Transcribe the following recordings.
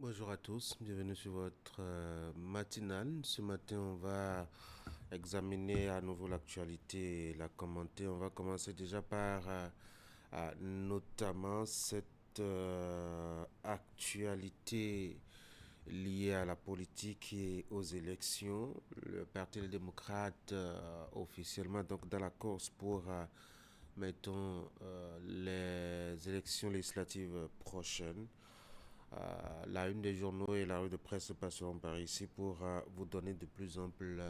Bonjour à tous, bienvenue sur votre matinale. Ce matin, on va examiner à nouveau l'actualité et la commenter. On va commencer déjà par notamment cette actualité liée à la politique et aux élections. Le Parti des démocrates officiellement donc dans la course pour mettons les élections législatives prochaines. La une des journaux et la rue de presse passeront par ici pour vous donner de plus amples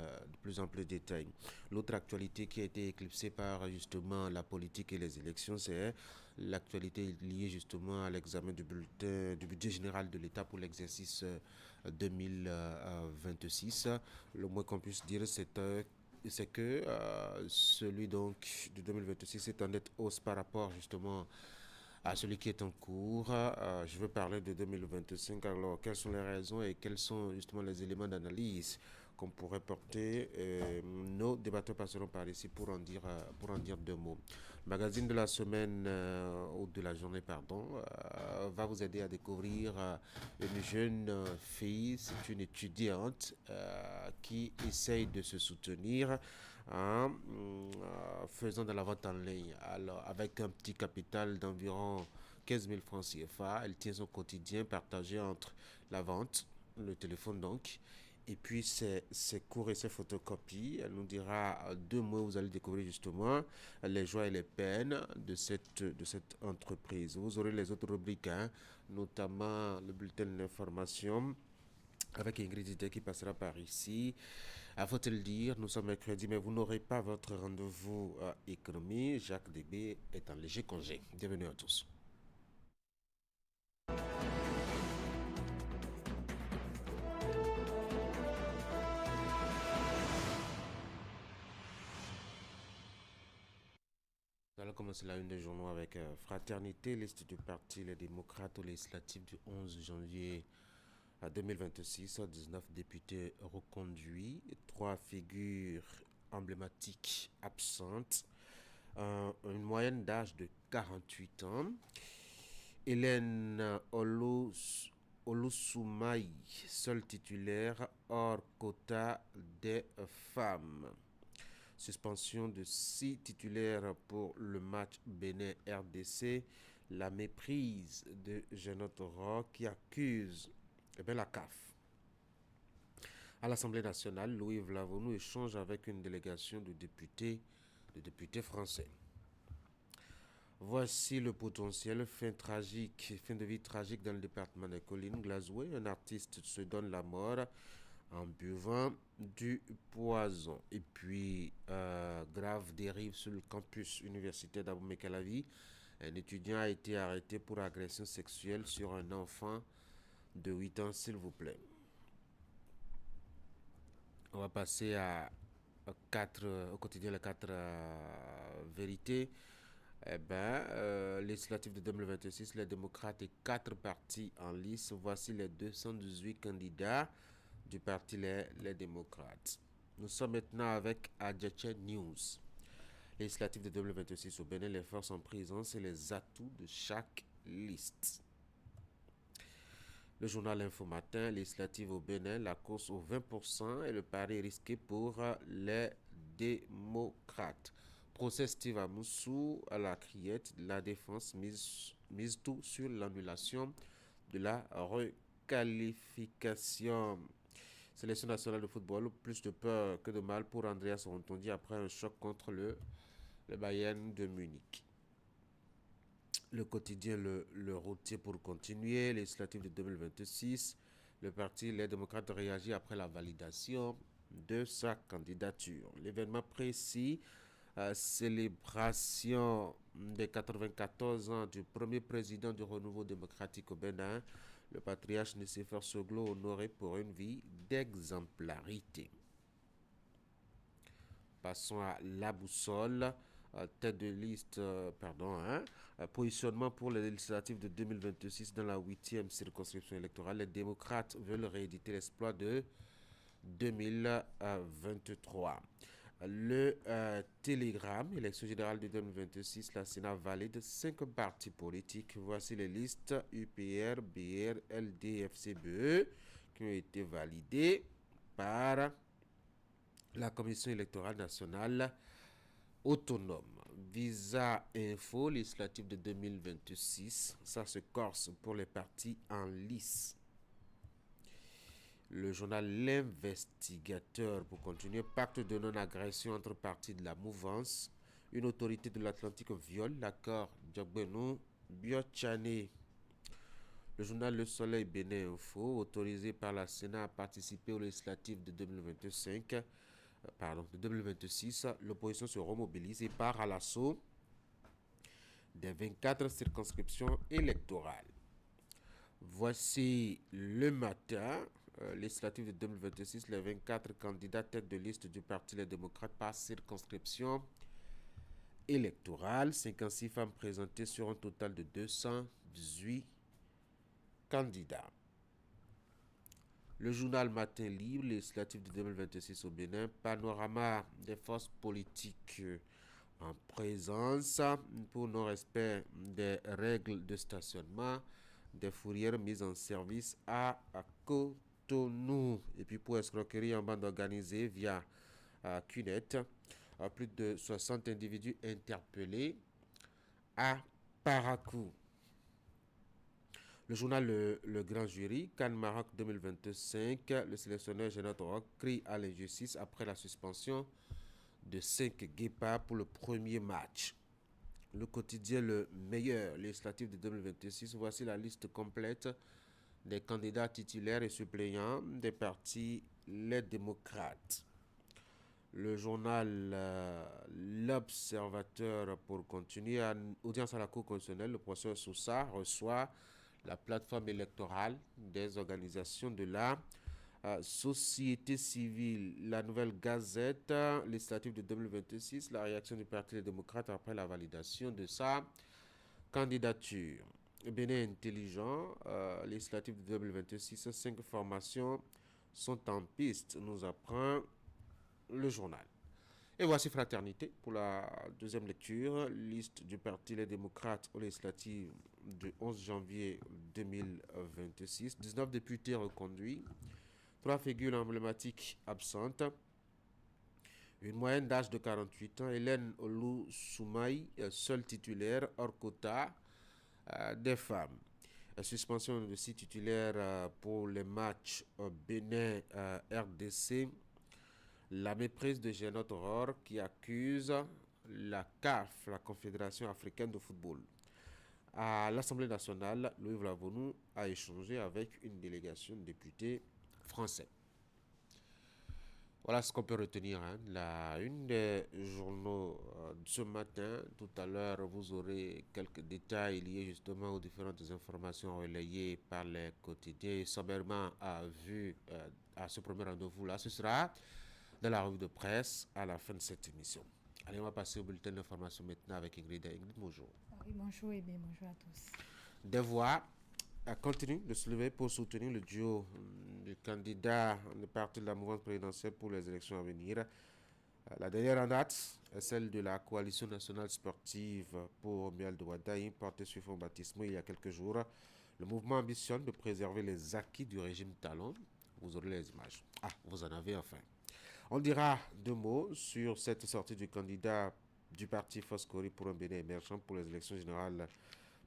détails. L'autre actualité qui a été éclipsée par justement la politique et les élections, c'est l'actualité liée justement à l'examen du bulletin du budget général de l'État pour l'exercice 2026. Le moins qu'on puisse dire, c'est que celui donc de 2026 est en nette hausse par rapport justement à celui qui est en cours. Je veux parler de 2025. Alors, quelles sont les raisons et quels sont justement les éléments d'analyse qu'on pourrait porter? Nos débatteurs passeront par ici pour en dire deux mots. Le magazine de la semaine, ou de la journée, pardon, va vous aider à découvrir une jeune fille, c'est une étudiante qui essaye de se soutenir en faisant de la vente en ligne. Alors, avec un petit capital d'environ 15 000 francs CFA, elle tient son quotidien partagé entre la vente, le téléphone donc, et puis ses cours et ses photocopies. Elle nous dira deux mots, vous allez découvrir justement les joies et les peines de cette entreprise. Vous aurez les autres rubriques, hein, notamment le bulletin d'information avec Ingrid Dité qui passera par ici. Faut le dire, nous sommes mercredi, mais vous n'aurez pas votre rendez-vous économie. Jacques Débé est en léger congé. Bienvenue à tous. Nous allons commencer la une des journaux avec Fraternité, liste du parti Les Démocrates aux législatives du 11 janvier 2026. 19 députés reconduits, 3 figures emblématiques absentes, une moyenne d'âge de 48 ans. Hélène Olusoumaï, seule titulaire hors quota des femmes. Suspension de 6 titulaires pour le match Bénin-RDC. La méprise de Genotte Rock qui accuse la CAF. À l'Assemblée nationale, Louis Vlavonou échange avec une délégation de députés français. Voici le potentiel, fin de vie tragique dans le département des collines. Glasgow, un artiste se donne la mort en buvant du poison. Et puis, grave dérive sur le campus universitaire d'Abou-Mekalavi. Un étudiant a été arrêté pour agression sexuelle sur un enfant de 8 ans, s'il vous plaît. On va passer au quotidien les 4 vérités. Législatif de 2026, les démocrates et 4 partis en lice. Voici les 218 candidats du parti les démocrates. Nous sommes maintenant avec Adjache News. Législatif de 2026 au Bénin, les forces en présence et les atouts de chaque liste. Le journal Info Matin, législative au Bénin, la course au 20% et le pari risqué pour les démocrates. Procès Steve Amoussou à la criette, la défense mise tout sur l'annulation de la requalification. Sélection nationale de football, plus de peur que de mal pour Andreas Rontondi après un choc contre le Bayern de Munich. Le quotidien le routier pour continuer, législative de 2026. Le parti Les Démocrates réagit après la validation de sa candidature. L'événement précis, célébration des 94 ans du premier président du renouveau démocratique au Bénin, le patriarche Nicéphore Soglo honoré pour une vie d'exemplarité. Passons à la boussole. Tête de liste, positionnement pour les législatives de 2026 dans la 8e circonscription électorale. Les démocrates veulent rééditer l'exploit de 2023. Le Télégramme, élection générale de 2026, la Sénat valide 5 partis politiques. Voici les listes UPR, BR, LD, FCBE qui ont été validées par la Commission électorale nationale autonome. Visa Info, législative de 2026, ça se corse pour les partis en lice. Le journal L'Investigateur, pour continuer, pacte de non-agression entre partis de la mouvance. Une autorité de l'Atlantique viole l'accord Djogbenou-Biochane. Le journal Le Soleil Bénin Info, autorisé par la Sénat à participer aux législatives de 2026, l'opposition se remobilise et part à l'assaut des 24 circonscriptions électorales. Voici le matin, législative de 2026, les 24 candidats tête de liste du Parti Les Démocrates par circonscription électorale. 56 femmes présentées sur un total de 218 candidats. Le journal Matin Libre, législative de 2026 au Bénin, panorama des forces politiques en présence pour non-respect des règles de stationnement, des fourrières mises en service à Cotonou. Et puis pour escroquerie en bande organisée via Cunette, plus de 60 individus interpellés à Parakou. Le journal le Grand Jury, Cannes Maroc 2025, le sélectionneur Genot Rock crie à l'injustice après la suspension de 5 guépards pour le premier match. Le quotidien Le Meilleur, législatif de 2026, voici la liste complète des candidats titulaires et suppléants des partis Les Démocrates. Le journal L'Observateur, pour continuer, audience à la Cour constitutionnelle, le professeur Sousa reçoit la plateforme électorale des organisations de la société civile. La Nouvelle Gazette législative de 2026, la réaction du Parti des démocrates après la validation de sa candidature. Bénin intelligent, législative de 2026, 5 formations sont en piste, nous apprend le journal. Et voici Fraternité pour la deuxième lecture. Liste du Parti Les Démocrates aux législatives du 11 janvier 2026. 19 députés reconduits. 3 figures emblématiques absentes. Une moyenne d'âge de 48 ans. Hélène Olou Soumaï, seule titulaire, hors quota des femmes. Suspension de 6 titulaires pour les matchs Bénin-RDC. La méprise de Genot Aurore qui accuse la CAF, la Confédération africaine de football. À l'Assemblée nationale, Louis Vlavonou a échangé avec une délégation de députés français. Voilà ce qu'on peut retenir. Une des journaux ce matin, tout à l'heure, vous aurez quelques détails liés justement aux différentes informations relayées par les quotidiens. Et sommairement, vu à ce premier rendez-vous-là, ce sera dans la revue de presse à la fin de cette émission. Allez, on va passer au bulletin d'information maintenant avec Ingrid. Ingrid, bonjour. Oui, bonjour et bien bonjour à tous. Des voix continuent de se lever pour soutenir le duo du candidat du parti de la mouvance présidentielle pour les élections à venir. La dernière en date est celle de la coalition nationale sportive pour Miel de Wadaï, portée sur fond baptismaux il y a quelques jours. Le mouvement ambitionne de préserver les acquis du régime Talon. Vous aurez les images. Ah, vous en avez enfin. On dira 2 mots sur cette sortie du candidat du parti Foscori pour un Bénin émergent pour les élections générales,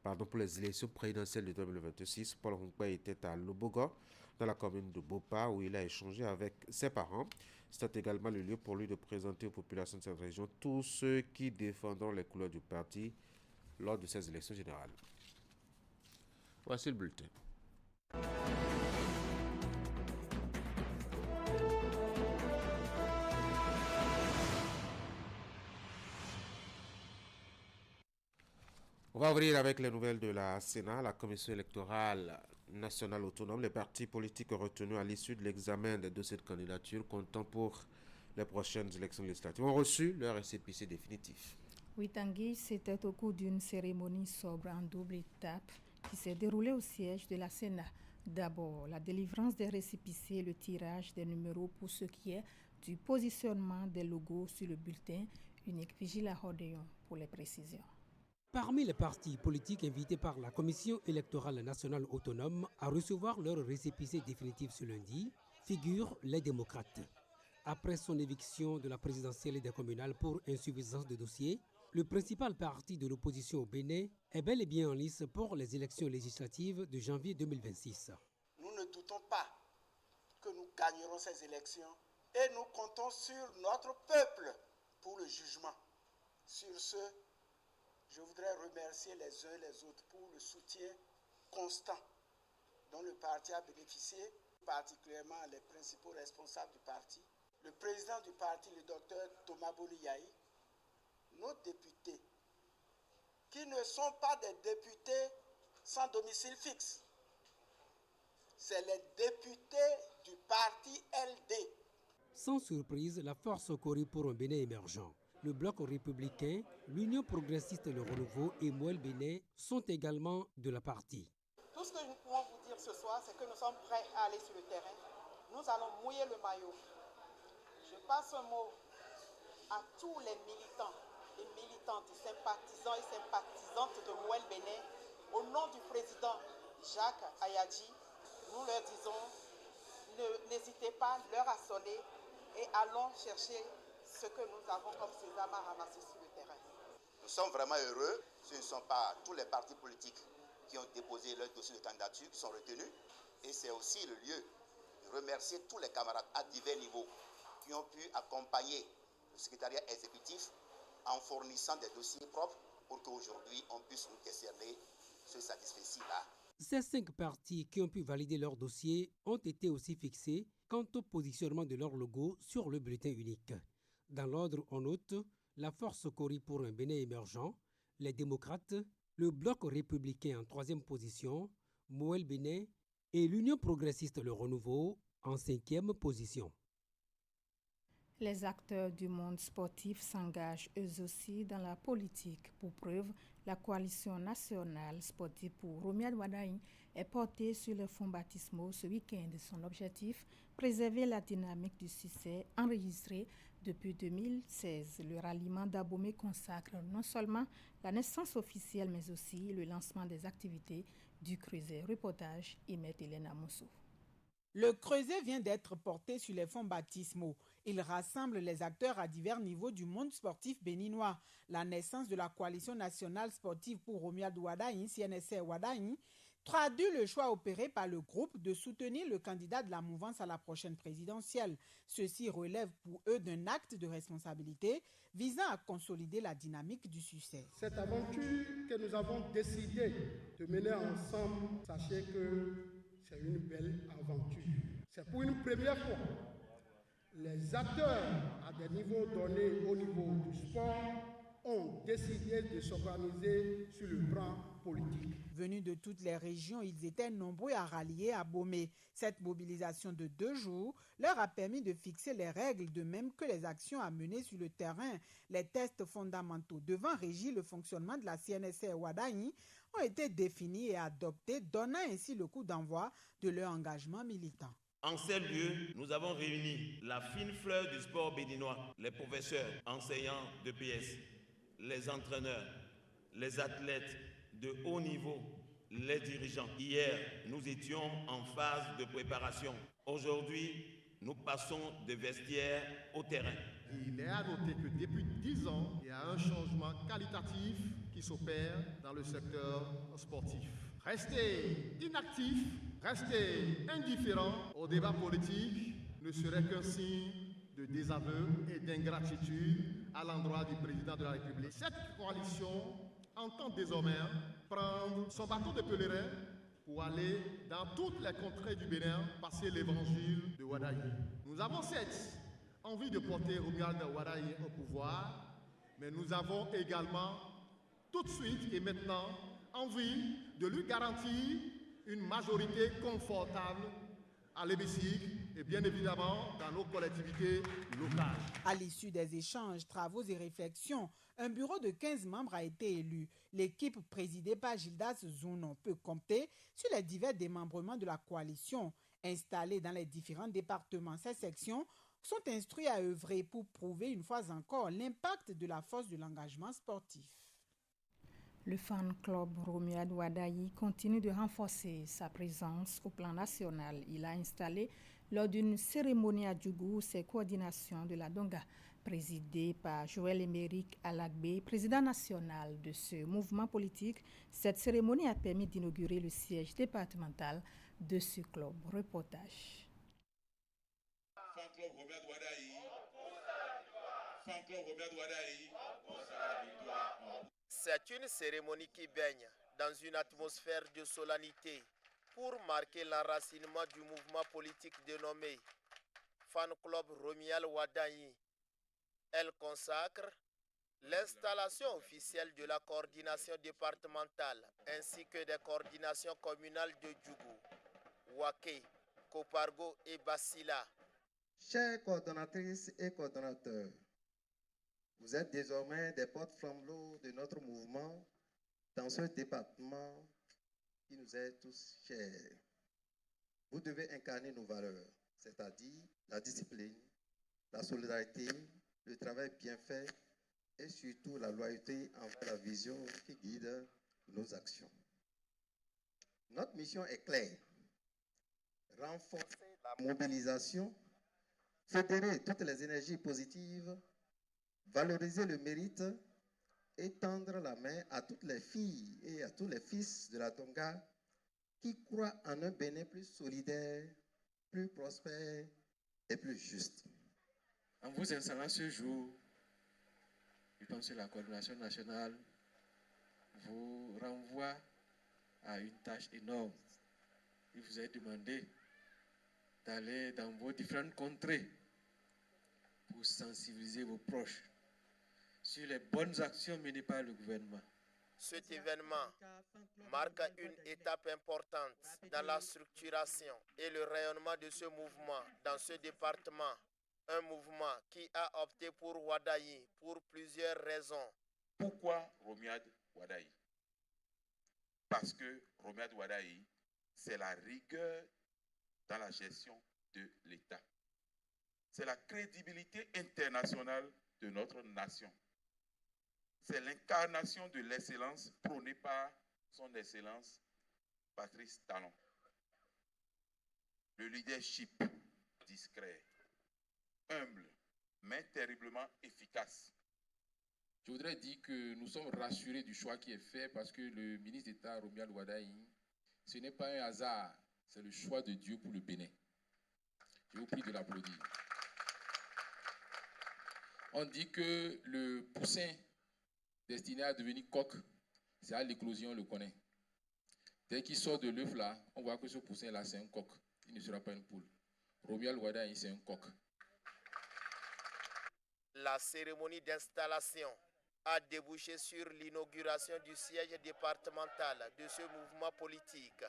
pour les élections présidentielles de 2026. Paul Hongpa était à Lobogo, dans la commune de Bopa, où il a échangé avec ses parents. C'est également le lieu pour lui de présenter aux populations de cette région tous ceux qui défendront les couleurs du parti lors de ces élections générales. Voici le bulletin. On va ouvrir avec les nouvelles de la Sénat, la Commission électorale nationale autonome. Les partis politiques retenus à l'issue de l'examen des dossiers de candidature comptant pour les prochaines élections législatives ont reçu leur récépissé définitif. Oui, Tanguy, c'était au cours d'une cérémonie sobre en double étape qui s'est déroulée au siège de la Sénat. D'abord, la délivrance des récépissés et le tirage des numéros pour ce qui est du positionnement des logos sur le bulletin unique. Vigila Rodéon pour les précisions. Parmi les partis politiques invités par la Commission électorale nationale autonome à recevoir leur récépissé définitif ce lundi figurent les démocrates. Après son éviction de la présidentielle et des communales pour insuffisance de dossier, le principal parti de l'opposition au Bénin est bel et bien en lice pour les élections législatives de janvier 2026. Nous ne doutons pas que nous gagnerons ces élections et nous comptons sur notre peuple pour le jugement. Sur ce, je voudrais remercier les uns et les autres pour le soutien constant dont le parti a bénéficié, particulièrement les principaux responsables du parti, le président du parti, le docteur Thomas Boniyaï, nos députés, qui ne sont pas des députés sans domicile fixe. C'est les députés du parti LD. Sans surprise, la force Kori pour un Bénin émergent, le Bloc républicain, l'Union progressiste Le Renouveau et Moël Bénin sont également de la partie. Tout ce que nous pouvons vous dire ce soir, c'est que nous sommes prêts à aller sur le terrain. Nous allons mouiller le maillot. Je passe un mot à tous les militants et militantes, sympathisants et sympathisantes de Moël Bénin. Au nom du président Jacques Ayadji, nous leur disons, n'hésitez pas, leur à sonner et allons chercher ce que nous avons comme sésame à ramasser sur le terrain. Nous sommes vraiment heureux. Ce ne sont pas tous les partis politiques qui ont déposé leur dossier de candidature qui sont retenus. Et c'est aussi le lieu de remercier tous les camarades à divers niveaux qui ont pu accompagner le secrétariat exécutif en fournissant des dossiers propres pour qu'aujourd'hui on puisse nous décerner ce satisfecit-là. Ces 5 partis qui ont pu valider leur dossier ont été aussi fixés quant au positionnement de leur logo sur le bulletin unique. Dans l'ordre, on note la force Kori pour un Bénin émergent, les démocrates, le Bloc républicain en 3e position, Moël Bénin et l'Union progressiste Le Renouveau en 5e position. Les acteurs du monde sportif s'engagent eux aussi dans la politique. Pour preuve, la coalition nationale sportive pour Romuald Wadaï est portée sur les fonds baptismaux ce week-end. Son objectif, préserver la dynamique du succès enregistré depuis 2016. Le ralliement d'Abomey consacre non seulement la naissance officielle, mais aussi le lancement des activités du Creuset. Reportage, Imet Elena Moussou. Le Creuset vient d'être porté sur les fonds baptismaux. Il rassemble les acteurs à divers niveaux du monde sportif béninois. La naissance de la coalition nationale sportive pour Romuald Wadaï, CNSR Wadaï, traduit le choix opéré par le groupe de soutenir le candidat de la mouvance à la prochaine présidentielle. Ceci relève pour eux d'un acte de responsabilité visant à consolider la dynamique du succès. Cette aventure que nous avons décidé de mener ensemble, sachez que c'est une belle aventure. C'est pour une première fois. Les acteurs à des niveaux donnés au niveau du sport ont décidé de s'organiser sur le plan politique. Venus de toutes les régions, ils étaient nombreux à rallier à Abomey. Cette mobilisation de 2 jours leur a permis de fixer les règles, de même que les actions à mener sur le terrain. Les tests fondamentaux devant régir le fonctionnement de la CNSR Wadaï ont été définis et adoptés, donnant ainsi le coup d'envoi de leur engagement militant. En ces lieux, nous avons réuni la fine fleur du sport béninois, les professeurs, enseignants de PS, les entraîneurs, les athlètes de haut niveau, les dirigeants. Hier, nous étions en phase de préparation. Aujourd'hui, nous passons de vestiaire au terrain. Il est à noter que depuis 10 ans, il y a un changement qualitatif qui s'opère dans le secteur sportif. Rester inactif, rester indifférent au débat politique ne serait qu'un signe de désaveu et d'ingratitude à l'endroit du président de la République. Cette coalition entend désormais prendre son bâton de pèlerin pour aller dans toutes les contrées du Bénin passer l'évangile de Wadaï. Nous avons cette envie de porter Romuald Wadaï au pouvoir, mais nous avons également tout de suite et maintenant envie de lui garantir une majorité confortable à l'hémicycle et bien évidemment dans nos collectivités locales. À l'issue des échanges, travaux et réflexions, un bureau de 15 membres a été élu. L'équipe présidée par Gildas Zounon peut compter sur les divers démembrements de la coalition installés dans les différents départements. Ces sections sont instruits à œuvrer pour prouver une fois encore l'impact de la force de l'engagement sportif. Le fan club Romuald Wadayi continue de renforcer sa présence au plan national. Il a installé lors d'une cérémonie à Djougou ses coordinations de la Donga, présidée par Joël Émeric Alagbe, président national de ce mouvement politique. Cette cérémonie a permis d'inaugurer le siège départemental de ce club. Reportage. Fan club Romuald Wadayi. Fan club Romuald Wadayi. C'est une cérémonie qui baigne dans une atmosphère de solennité pour marquer l'enracinement du mouvement politique dénommé Fan Club Romuald Wadayi. Elle consacre l'installation officielle de la coordination départementale ainsi que des coordinations communales de Djougou, Waké, Kopargo et Basila. Chères coordonnatrices et coordonnateurs, vous êtes désormais des porte-flambeaux de notre mouvement dans ce département qui nous est tous cher. Vous devez incarner nos valeurs, c'est-à-dire la discipline, la solidarité, le travail bien fait et surtout la loyauté envers la vision qui guide nos actions. Notre mission est claire. Renforcer la mobilisation, fédérer toutes les énergies positives, valoriser le mérite et tendre la main à toutes les filles et à tous les fils de la Donga qui croient en un Bénin plus solidaire, plus prospère et plus juste. En vous installant ce jour, je pense que la coordination nationale vous renvoie à une tâche énorme. Il vous est demandé d'aller dans vos différentes contrées pour sensibiliser vos proches sur les bonnes actions menées par le gouvernement. Cet événement marque une étape importante dans la structuration et le rayonnement de ce mouvement dans ce département. Un mouvement qui a opté pour Wadayi pour plusieurs raisons. Pourquoi Romuald Wadayi? Parce que Romuald Wadayi, c'est la rigueur dans la gestion de l'État. C'est la crédibilité internationale de notre nation. C'est l'incarnation de l'excellence prônée par son Excellence Patrice Talon. Le leadership discret, humble, mais terriblement efficace. Je voudrais dire que nous sommes rassurés du choix qui est fait parce que le ministre d'État Romuald Wadayi, ce n'est pas un hasard, c'est le choix de Dieu pour le Bénin. Je vous prie de l'applaudir. On dit que le poussin destiné à devenir coq, c'est à l'éclosion, on le connaît. Dès qu'il sort de l'œuf là, on voit que ce poussin là, c'est un coq. Il ne sera pas une poule. Romuald Wadayi, c'est un coq. La cérémonie d'installation a débouché sur l'inauguration du siège départemental de ce mouvement politique.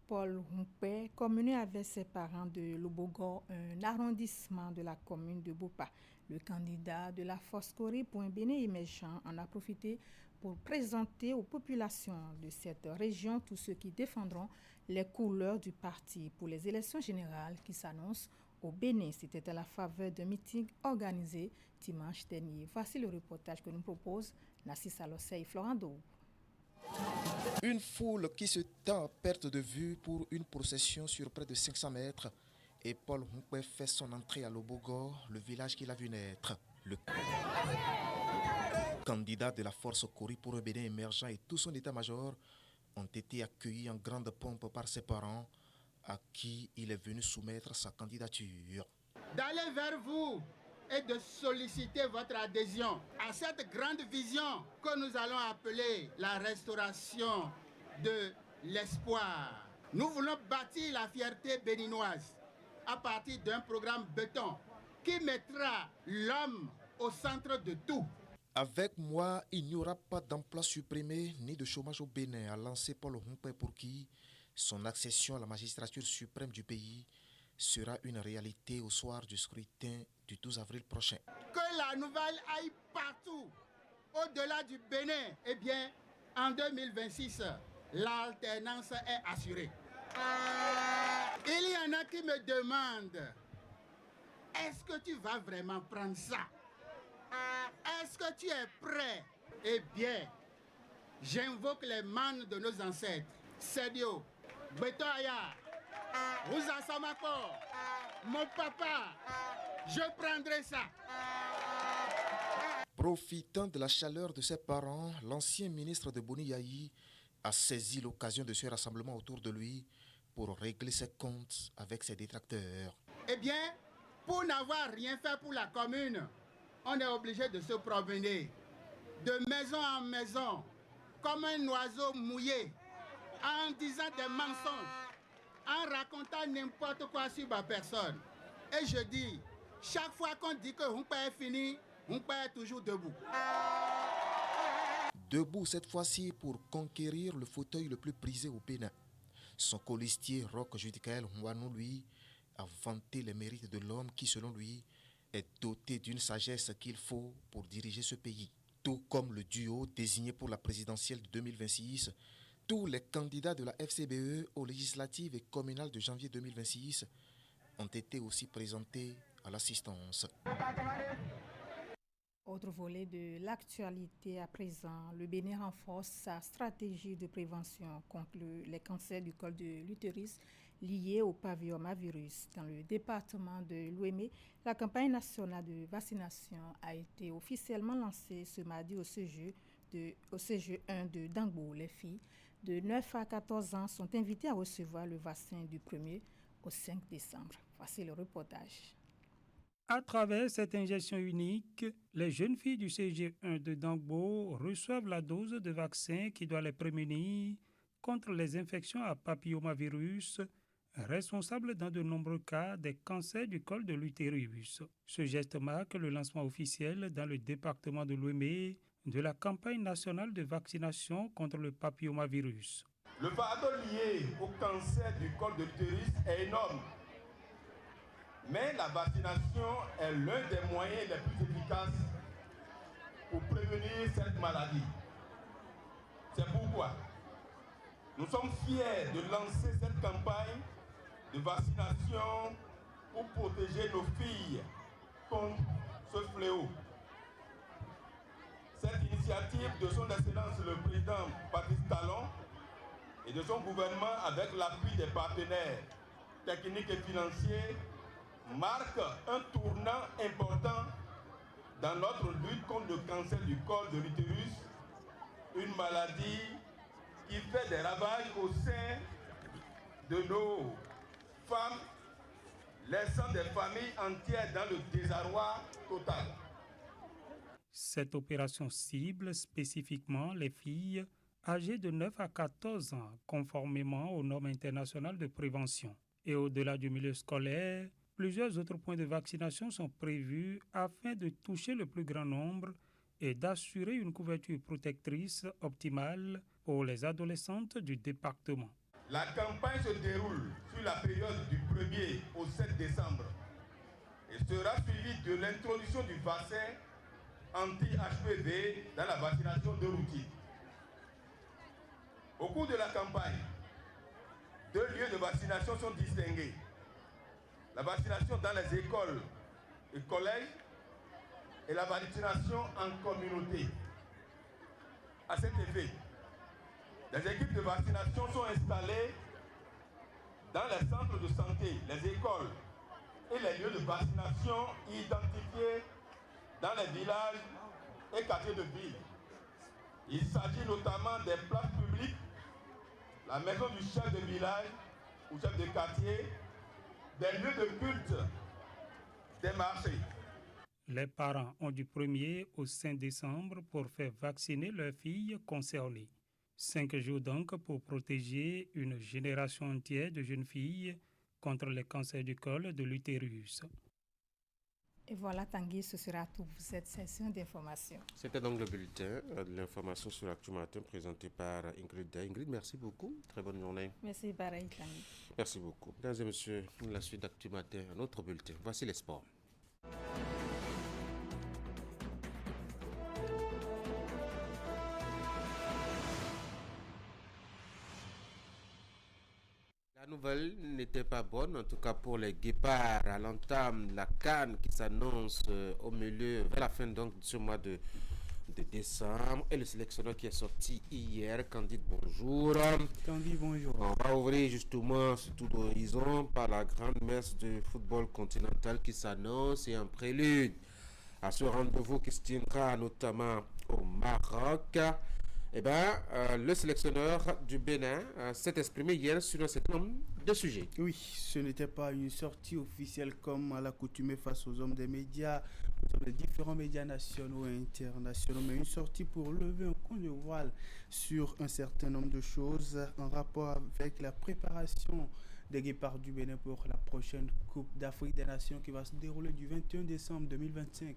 Paul Humpé, communé avec ses parents de Lobogor, un arrondissement de la commune de Bopa. Le candidat de la Force Cori pour un Bénin émergent en a profité pour présenter aux populations de cette région tous ceux qui défendront les couleurs du parti pour les élections générales qui s'annoncent au Bénin. C'était à la faveur d'un meeting organisé dimanche dernier. Voici le reportage que nous propose Nassis Alossey et Florent Dou. Une foule qui se tend à perte de vue pour une procession sur près de 500 mètres. Et Paul Humpé fait son entrée à Lobogor, le village qu'il a vu naître. Le candidat de la Force Cori pour un Bénin émergent et tout son état-major ont été accueillis en grande pompe par ses parents, à qui il est venu soumettre sa candidature. D'aller vers vous et de solliciter votre adhésion à cette grande vision que nous allons appeler la restauration de l'espoir. Nous voulons bâtir la fierté béninoise à partir d'un programme béton qui mettra l'homme au centre de tout. Avec moi, il n'y aura pas d'emploi supprimé ni de chômage au Bénin, a lancé Paul Humpé, pour qui son accession à la magistrature suprême du pays sera une réalité au soir du scrutin du 12 avril prochain. Que la nouvelle aille partout, au-delà du Bénin. Eh bien, en 2026, l'alternance est assurée. Il y en a qui me demandent, est-ce que tu vas vraiment prendre ça? Est-ce que tu es prêt? Eh bien, j'invoque les mânes de nos ancêtres. Sedio, Betoaya, Ouza Samako, mon papa, je prendrai ça. Profitant de la chaleur de ses parents, l'ancien ministre de Boni Yayi a saisi l'occasion de ce rassemblement autour de lui pour régler ses comptes avec ses détracteurs. Eh bien, pour n'avoir rien fait pour la commune, on est obligé de se promener de maison en maison, comme un oiseau mouillé, en disant des mensonges, en racontant n'importe quoi sur ma personne. Et je dis, chaque fois qu'on dit que Humpa est fini, Humpa est toujours debout. Debout cette fois-ci pour conquérir le fauteuil le plus prisé au Bénin. Son colistier Roch Judicaël Houanou, lui, a vanté les mérites de l'homme qui, selon lui, est doté d'une sagesse qu'il faut pour diriger ce pays. Tout comme le duo désigné pour la présidentielle de 2026, tous les candidats de la FCBE aux législatives et communales de janvier 2026 ont été aussi présentés à l'assistance. Autre volet de l'actualité à présent, le Bénin renforce sa stratégie de prévention contre les cancers du col de l'utérus liés au papillomavirus. Dans le département de l'Ouémé, la campagne nationale de vaccination a été officiellement lancée ce mardi au CG 1 de Dangbo. Les filles de 9 à 14 ans sont invitées à recevoir le vaccin du 1er au 5 décembre. Voici le reportage. À travers cette injection unique, les jeunes filles du CG1 de Dangbo reçoivent la dose de vaccin qui doit les prémunir contre les infections à papillomavirus, responsables dans de nombreux cas des cancers du col de l'utérus. Ce geste marque le lancement officiel dans le département de l'Ouémé de la campagne nationale de vaccination contre le papillomavirus. Le fardeau lié au cancer du col de l'utérus est énorme. Mais la vaccination est l'un des moyens les plus efficaces pour prévenir cette maladie. C'est pourquoi nous sommes fiers de lancer cette campagne de vaccination pour protéger nos filles contre ce fléau. Cette initiative de son Excellence le Président Patrice Talon et de son gouvernement avec l'appui des partenaires techniques et financiers marque un tournant important dans notre lutte contre le cancer du col de l'utérus, une maladie qui fait des ravages au sein de nos femmes, laissant des familles entières dans le désarroi total. Cette opération cible spécifiquement les filles âgées de 9 à 14 ans, conformément aux normes internationales de prévention. Et au-delà du milieu scolaire, plusieurs autres points de vaccination sont prévus afin de toucher le plus grand nombre et d'assurer une couverture protectrice optimale pour les adolescentes du département. La campagne se déroule sur la période du 1er au 7 décembre et sera suivie de l'introduction du vaccin anti-HPV dans la vaccination de routine. Au cours de la campagne, 2 lieux de vaccination sont distingués. La vaccination dans les écoles et collèges et la vaccination en communauté. À cet effet, les équipes de vaccination sont installées dans les centres de santé, les écoles et les lieux de vaccination identifiés dans les villages et quartiers de ville. Il s'agit notamment des places publiques, la maison du chef de village ou chef de quartier, des lieux de culte, des marchés. Les parents ont du 1er au 5 décembre pour faire vacciner leurs filles concernées. 5 jours donc pour protéger une génération entière de jeunes filles contre les cancers du col de l'utérus. Et voilà Tanguy, ce sera tout pour cette session d'information. C'était donc le bulletin de l'information sur l'Actu Matin présenté par Ingrid. Ingrid, merci beaucoup. Très bonne journée. Merci, pareil Tanguy. Merci beaucoup. Mesdames et messieurs, la suite d'Actu Matin, un autre bulletin. Voici les sports. n'était pas bonne, en tout cas pour les Guépards, à l'entame de la CAN qui s'annonce au milieu, vers la fin donc de ce mois de décembre. Et le sélectionneur qui est sorti hier, Candide, bonjour. Candide, bonjour. On va ouvrir justement ce tour d'horizon par la grande messe du football continental qui s'annonce et un prélude à ce rendez-vous qui se tiendra notamment au Maroc. Eh bien, le sélectionneur du Bénin s'est exprimé hier sur un certain nombre de sujets. Oui, ce n'était pas une sortie officielle comme à l'accoutumée face aux hommes des médias, les différents médias nationaux et internationaux, mais une sortie pour lever un coin de voile sur un certain nombre de choses en rapport avec la préparation des Guépards du Bénin pour la prochaine Coupe d'Afrique des Nations qui va se dérouler du 21 décembre 2025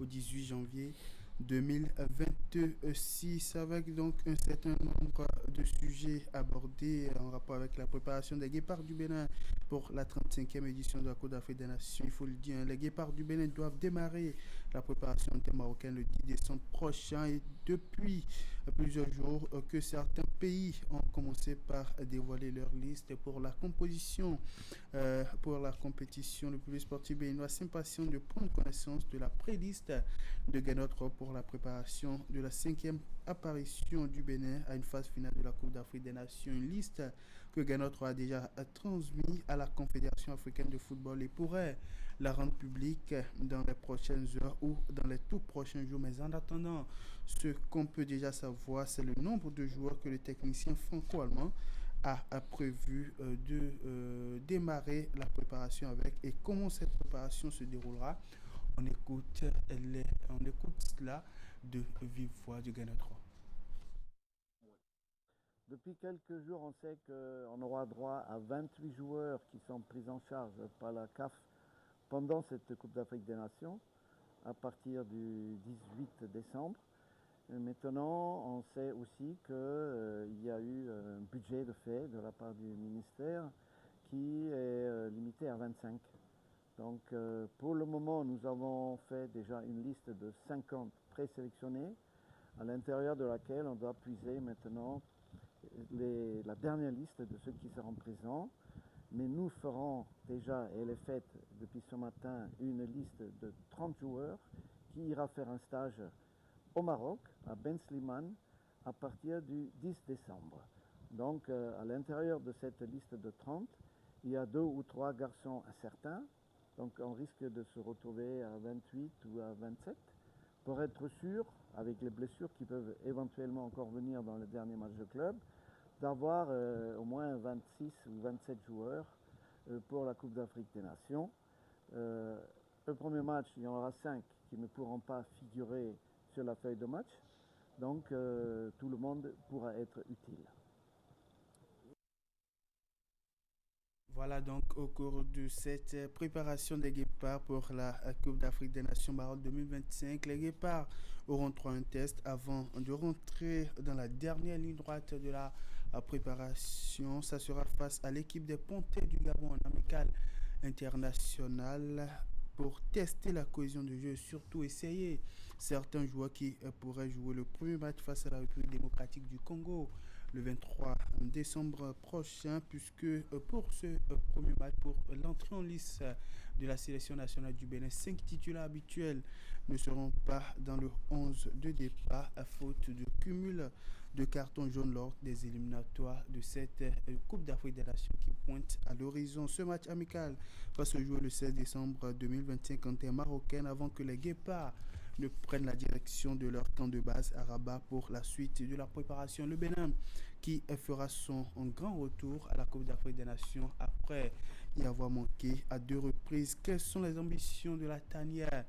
au 18 janvier 2026, avec donc un certain nombre de sujets abordés en rapport avec la préparation des Guépards du Bénin pour la 35e édition de la Coupe d'Afrique des Nations. Il faut le dire, les Guépards du Bénin doivent démarrer la préparation intermarocaine le 10 décembre prochain et depuis plusieurs jours que certains pays ont commencé par dévoiler leur liste pour la composition pour la compétition. Le public sportif béninois s'impatient de prendre connaissance de la pré-liste de Guénotre pour la préparation de la 5e apparition du Bénin à une phase finale de la Coupe d'Afrique des Nations. Une liste que Guénotre a déjà transmise à la Confédération africaine de football et pourrait la rendre publique dans les prochaines heures ou dans les tout prochains jours. Mais en attendant, ce qu'on peut déjà savoir, c'est le nombre de joueurs que le technicien franco-allemand a prévu de démarrer la préparation avec et comment cette préparation se déroulera. On écoute cela de vive voix du Ghana 3. Depuis quelques jours, on sait qu'on aura droit à 28 joueurs qui sont pris en charge par la CAF pendant cette Coupe d'Afrique des Nations à partir du 18 décembre. Et maintenant, on sait aussi qu'il y a eu un budget de fait de la part du ministère qui est limité à 25. Donc pour le moment, nous avons fait déjà une liste de 50 présélectionnés à l'intérieur de laquelle on doit puiser maintenant la dernière liste de ceux qui seront présents. Mais nous ferons déjà, et elle est faite depuis ce matin, une liste de 30 joueurs qui ira faire un stage au Maroc, à Ben Slimane, à partir du 10 décembre. Donc à l'intérieur de cette liste de 30, il y a 2 ou 3 garçons incertains. Donc on risque de se retrouver à 28 ou à 27 pour être sûr, avec les blessures qui peuvent éventuellement encore venir dans le dernier match de club, d'avoir au moins 26 ou 27 joueurs pour la Coupe d'Afrique des Nations. Le premier match, il y en aura 5 qui ne pourront pas figurer sur la feuille de match. Donc tout le monde pourra être utile. Voilà donc au cours de cette préparation des Guépards pour la Coupe d'Afrique des Nations Maroc 2025, les Guépards auront droit à un test avant de rentrer dans la dernière ligne droite de la préparation. Ça sera face à l'équipe des Pontais du Gabon en amical international pour tester la cohésion de jeu et surtout essayer certains joueurs qui pourraient jouer le premier match face à la République démocratique du Congo le 23 décembre prochain, puisque pour ce premier match, pour l'entrée en lice de la sélection nationale du Bénin, 5 titulaires habituels ne seront pas dans le 11 de départ à faute de cumul de cartons jaunes lors des éliminatoires de cette Coupe d'Afrique des Nations qui pointe à l'horizon. Ce match amical va se jouer le 16 décembre 2025 en terre marocaine avant que les Guépards ne prennent la direction de leur camp de base à Rabat pour la suite de la préparation. Le Bénin qui fera son grand retour à la Coupe d'Afrique des Nations après y avoir manqué à 2 reprises. Quelles sont les ambitions de la tanière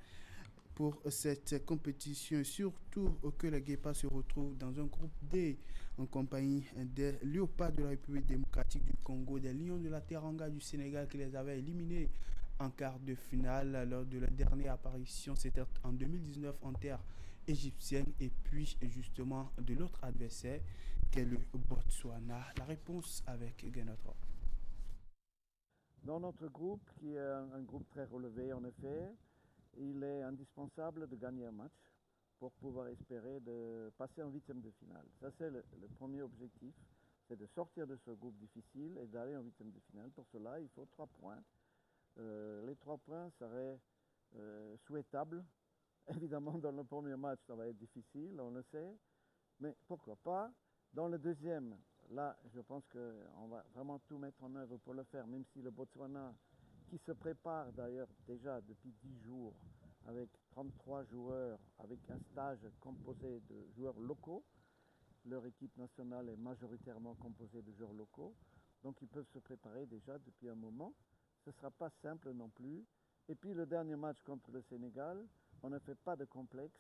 pour cette compétition et surtout que les Guépards se retrouvent dans un groupe D en compagnie des Léopards de la République démocratique du Congo, des Lions de la Teranga du Sénégal qui les avaient éliminés en quart de finale lors de la dernière apparition, c'était en 2019 en terre égyptienne, et puis justement de l'autre adversaire qu'est le Botswana. La réponse avec Guénotre. Dans notre groupe, qui est un groupe très relevé en effet, il est indispensable de gagner un match pour pouvoir espérer de passer en 8e de finale. Ça c'est le premier objectif, c'est de sortir de ce groupe difficile et d'aller en huitième de finale. Pour cela, il faut 3 points. Les 3 points seraient souhaitables. Évidemment, dans le premier match, ça va être difficile, on le sait. Mais pourquoi pas. Dans le deuxième, là, je pense qu'on va vraiment tout mettre en œuvre pour le faire, même si le Botswana, qui se prépare d'ailleurs déjà depuis 10 jours, avec 33 joueurs, avec un stage composé de joueurs locaux. Leur équipe nationale est majoritairement composée de joueurs locaux. Donc ils peuvent se préparer déjà depuis un moment. Ce ne sera pas simple non plus. Et puis le dernier match contre le Sénégal, on ne fait pas de complexe.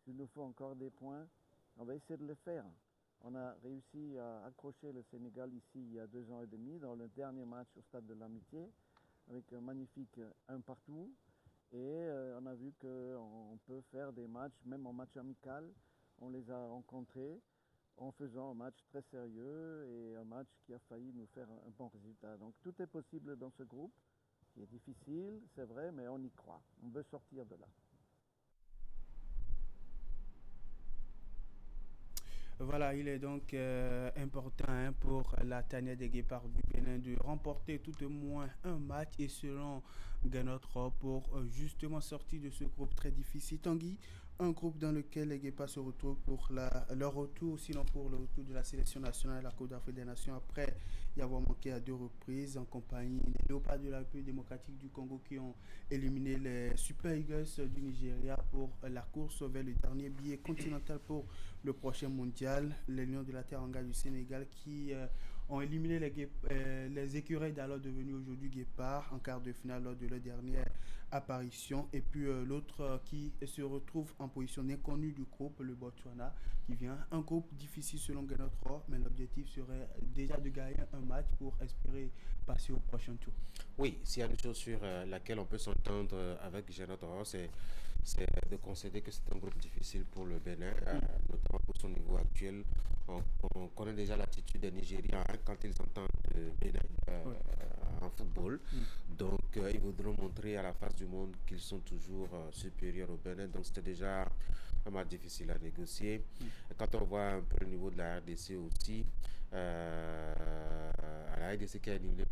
S'il nous faut encore des points, on va essayer de le faire. On a réussi à accrocher le Sénégal ici il y a 2 ans et demi dans le dernier match au Stade de l'Amitié avec un magnifique 1 partout. Et on a vu qu'on peut faire des matchs, même en match amical. On les a rencontrés en faisant un match très sérieux et un match qui a failli nous faire un bon résultat. Donc tout est possible dans ce groupe, qui est difficile, c'est vrai, mais on y croit. On veut sortir de là. Voilà, il est donc important pour la tanière des Guépards du Bénin de remporter tout au moins un match et selon Ganotro pour justement sortir de ce groupe très difficile. Tanguy, un groupe dans lequel les Guépards se retrouvent pour leur retour, sinon pour le retour de la sélection nationale à la Coupe d'Afrique des Nations après y avoir manqué à 2 reprises en compagnie des Léopards de la République démocratique du Congo qui ont éliminé les Super Eagles du Nigeria pour la course vers le dernier billet continental pour le prochain mondial. Les Lions de la Teranga du Sénégal qui ont éliminé les écureuils d'alors devenus aujourd'hui Guépards en quart de finale lors de leur dernière apparition. Et puis l'autre qui se retrouve en position inconnue du groupe, le Botswana, qui vient un groupe difficile selon Ganotro, mais l'objectif serait déjà de gagner un match pour espérer passer au prochain tour. Oui, s'il y a une chose sur laquelle on peut s'entendre avec Ganotro, c'est de concéder que c'est un groupe difficile pour le Bénin, notamment pour son niveau actuel. On connaît déjà l'attitude des Nigériens quand ils entendent le Bénin en football. Donc, ils voudront montrer à la face du monde qu'ils sont toujours supérieurs au Bénin. Donc, c'était déjà un match difficile à négocier. Quand on voit un peu le niveau de la RDC aussi, la RDC qui a éliminé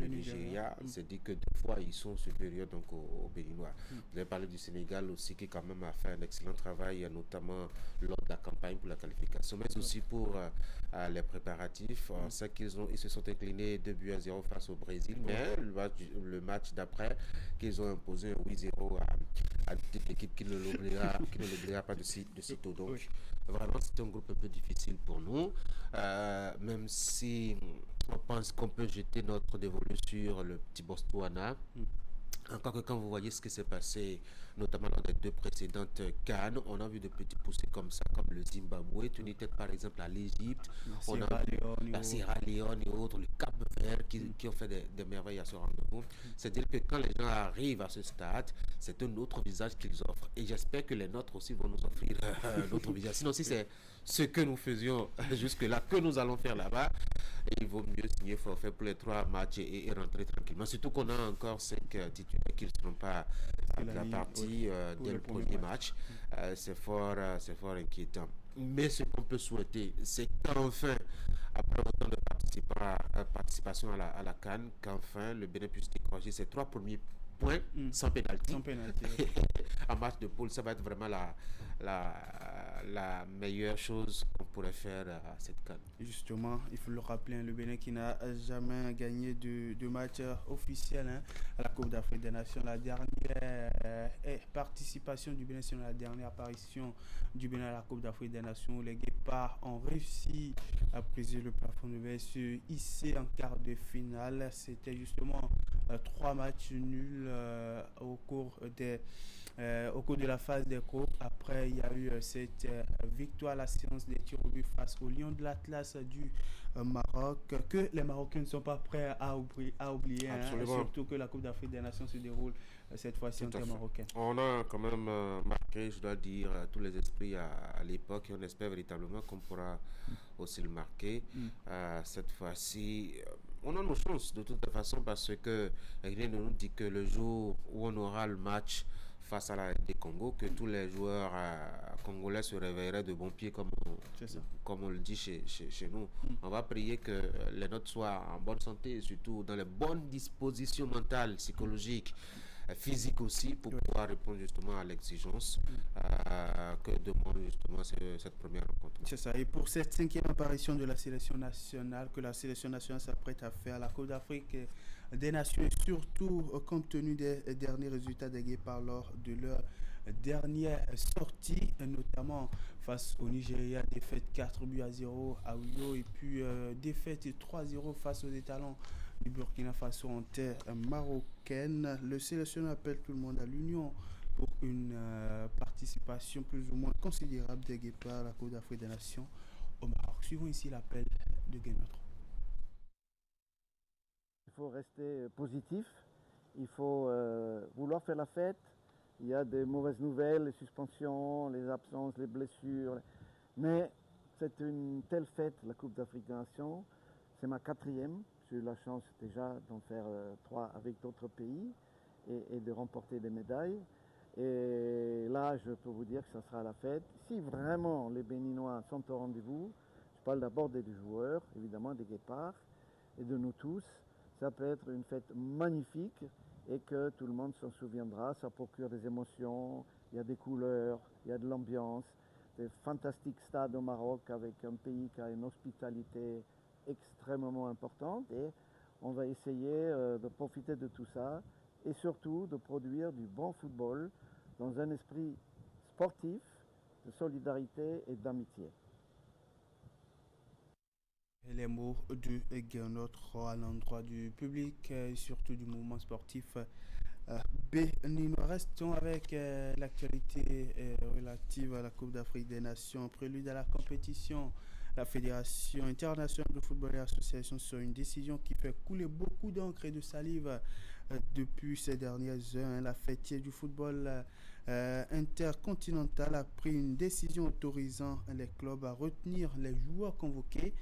le Nigeria, c'est dit que 2 fois ils sont supérieurs donc aux Béninois. Vous avez parlé du Sénégal aussi qui quand même a fait un excellent travail, notamment lors de la campagne pour la qualification, mais aussi pour les préparatifs. On sait qu'ils se sont inclinés 2-0 face au Brésil, mais le match d'après qu'ils ont imposé un 8-0 à une petite équipe qui ne l'oubliera pas de sitôt. Donc vraiment c'est un groupe un peu difficile pour nous, même si on pense qu'on peut jeter notre dévolu sur le petit Botswana. Encore que quand vous voyez ce qui s'est passé, notamment dans les 2 précédentes CAN, on a vu de petits poussées comme ça, comme le Zimbabwe, tenu tête par exemple à l'Égypte, on a vu la Sierra Leone et autres, le Cap-Vert qui ont fait des merveilles à ce rendez-vous. C'est-à-dire que quand les gens arrivent à ce stade, c'est un autre visage qu'ils offrent. Et j'espère que les nôtres aussi vont nous offrir un autre visage. Sinon, si c'est ce que nous faisions jusque-là, que nous allons faire là-bas, il vaut mieux signer forfait pour les 3 matchs et rentrer tranquillement. Surtout qu'on a encore 5 titulaires qui ne seront pas à la partie dès le premier match. C'est fort inquiétant. Mais ce qu'on peut souhaiter, c'est qu'enfin, après autant de participation à la CAN, qu'enfin le Bénin puisse décrocher ses 3 premiers points sans pénalty. En match de poule, ça va être vraiment la meilleure chose qu'on pourrait faire à cette CAN. Justement, il faut le rappeler, le Bénin qui n'a jamais gagné de match officiel à la Coupe d'Afrique des Nations. La dernière participation du Bénin, c'est la dernière apparition du Bénin à la Coupe d'Afrique des Nations où les Guépards ont réussi à briser le plafond de verre, se hisser en quart de finale. C'était justement 3 matchs nuls au cours de la phase des groupes. Après, il y a eu cette victoire à la séance des tirs au but face au Lion de l'Atlas du Maroc, que les Marocains ne sont pas prêts à oublier, surtout que la Coupe d'Afrique des Nations se déroule cette fois-ci en termes marocains. On a quand même marqué, je dois dire, tous les esprits à l'époque et on espère véritablement qu'on pourra aussi le marquer. Cette fois-ci, on a nos chances de toute façon parce que rien ne nous dit que le jour où on aura le match face à la des Congo, que tous les joueurs congolais se réveilleraient de bon pied, comme on le dit chez nous. On va prier que les nôtres soient en bonne santé et surtout dans les bonnes dispositions mentales, psychologiques, physiques aussi, pour pouvoir répondre justement à l'exigence que demande justement cette première rencontre. C'est ça. Et pour cette 5e apparition de la sélection nationale, que la sélection nationale s'apprête à faire, la Coupe d'Afrique des Nations, et surtout compte tenu des derniers résultats des Guépards lors de leur dernière sortie, notamment face au Nigeria, défaite 4-0 à Ouyo, et puis défaite 3-0 face aux étalons du Burkina Faso en terre marocaine. Le sélectionneur appelle tout le monde à l'union pour une participation plus ou moins considérable des Guépards à la Coupe d'Afrique des Nations au Maroc. Suivons ici l'appel de Guénotro. Il faut rester positif, il faut vouloir faire la fête. Il y a des mauvaises nouvelles, les suspensions, les absences, les blessures. Mais c'est une telle fête, la Coupe d'Afrique des Nations. C'est ma 4e. J'ai eu la chance déjà d'en faire 3 avec d'autres pays et de remporter des médailles. Et là, je peux vous dire que ça sera la fête. Si vraiment les Béninois sont au rendez-vous, je parle d'abord des joueurs, évidemment des Guépards, et de nous tous. Ça peut être une fête magnifique et que tout le monde s'en souviendra. Ça procure des émotions, il y a des couleurs, il y a de l'ambiance, des fantastiques stades au Maroc avec un pays qui a une hospitalité extrêmement importante. Et on va essayer de profiter de tout ça et surtout de produire du bon football dans un esprit sportif, de solidarité et d'amitié. Et les mots de Guénotro à l'endroit du public et surtout du mouvement sportif béninois. Restons avec l'actualité relative à la Coupe d'Afrique des Nations. Prélude à la compétition, la Fédération internationale de football et l'association sur une décision qui fait couler beaucoup d'encre et de salive depuis ces dernières heures. La fêtière du football intercontinental a pris une décision autorisant les clubs à retenir les joueurs convoqués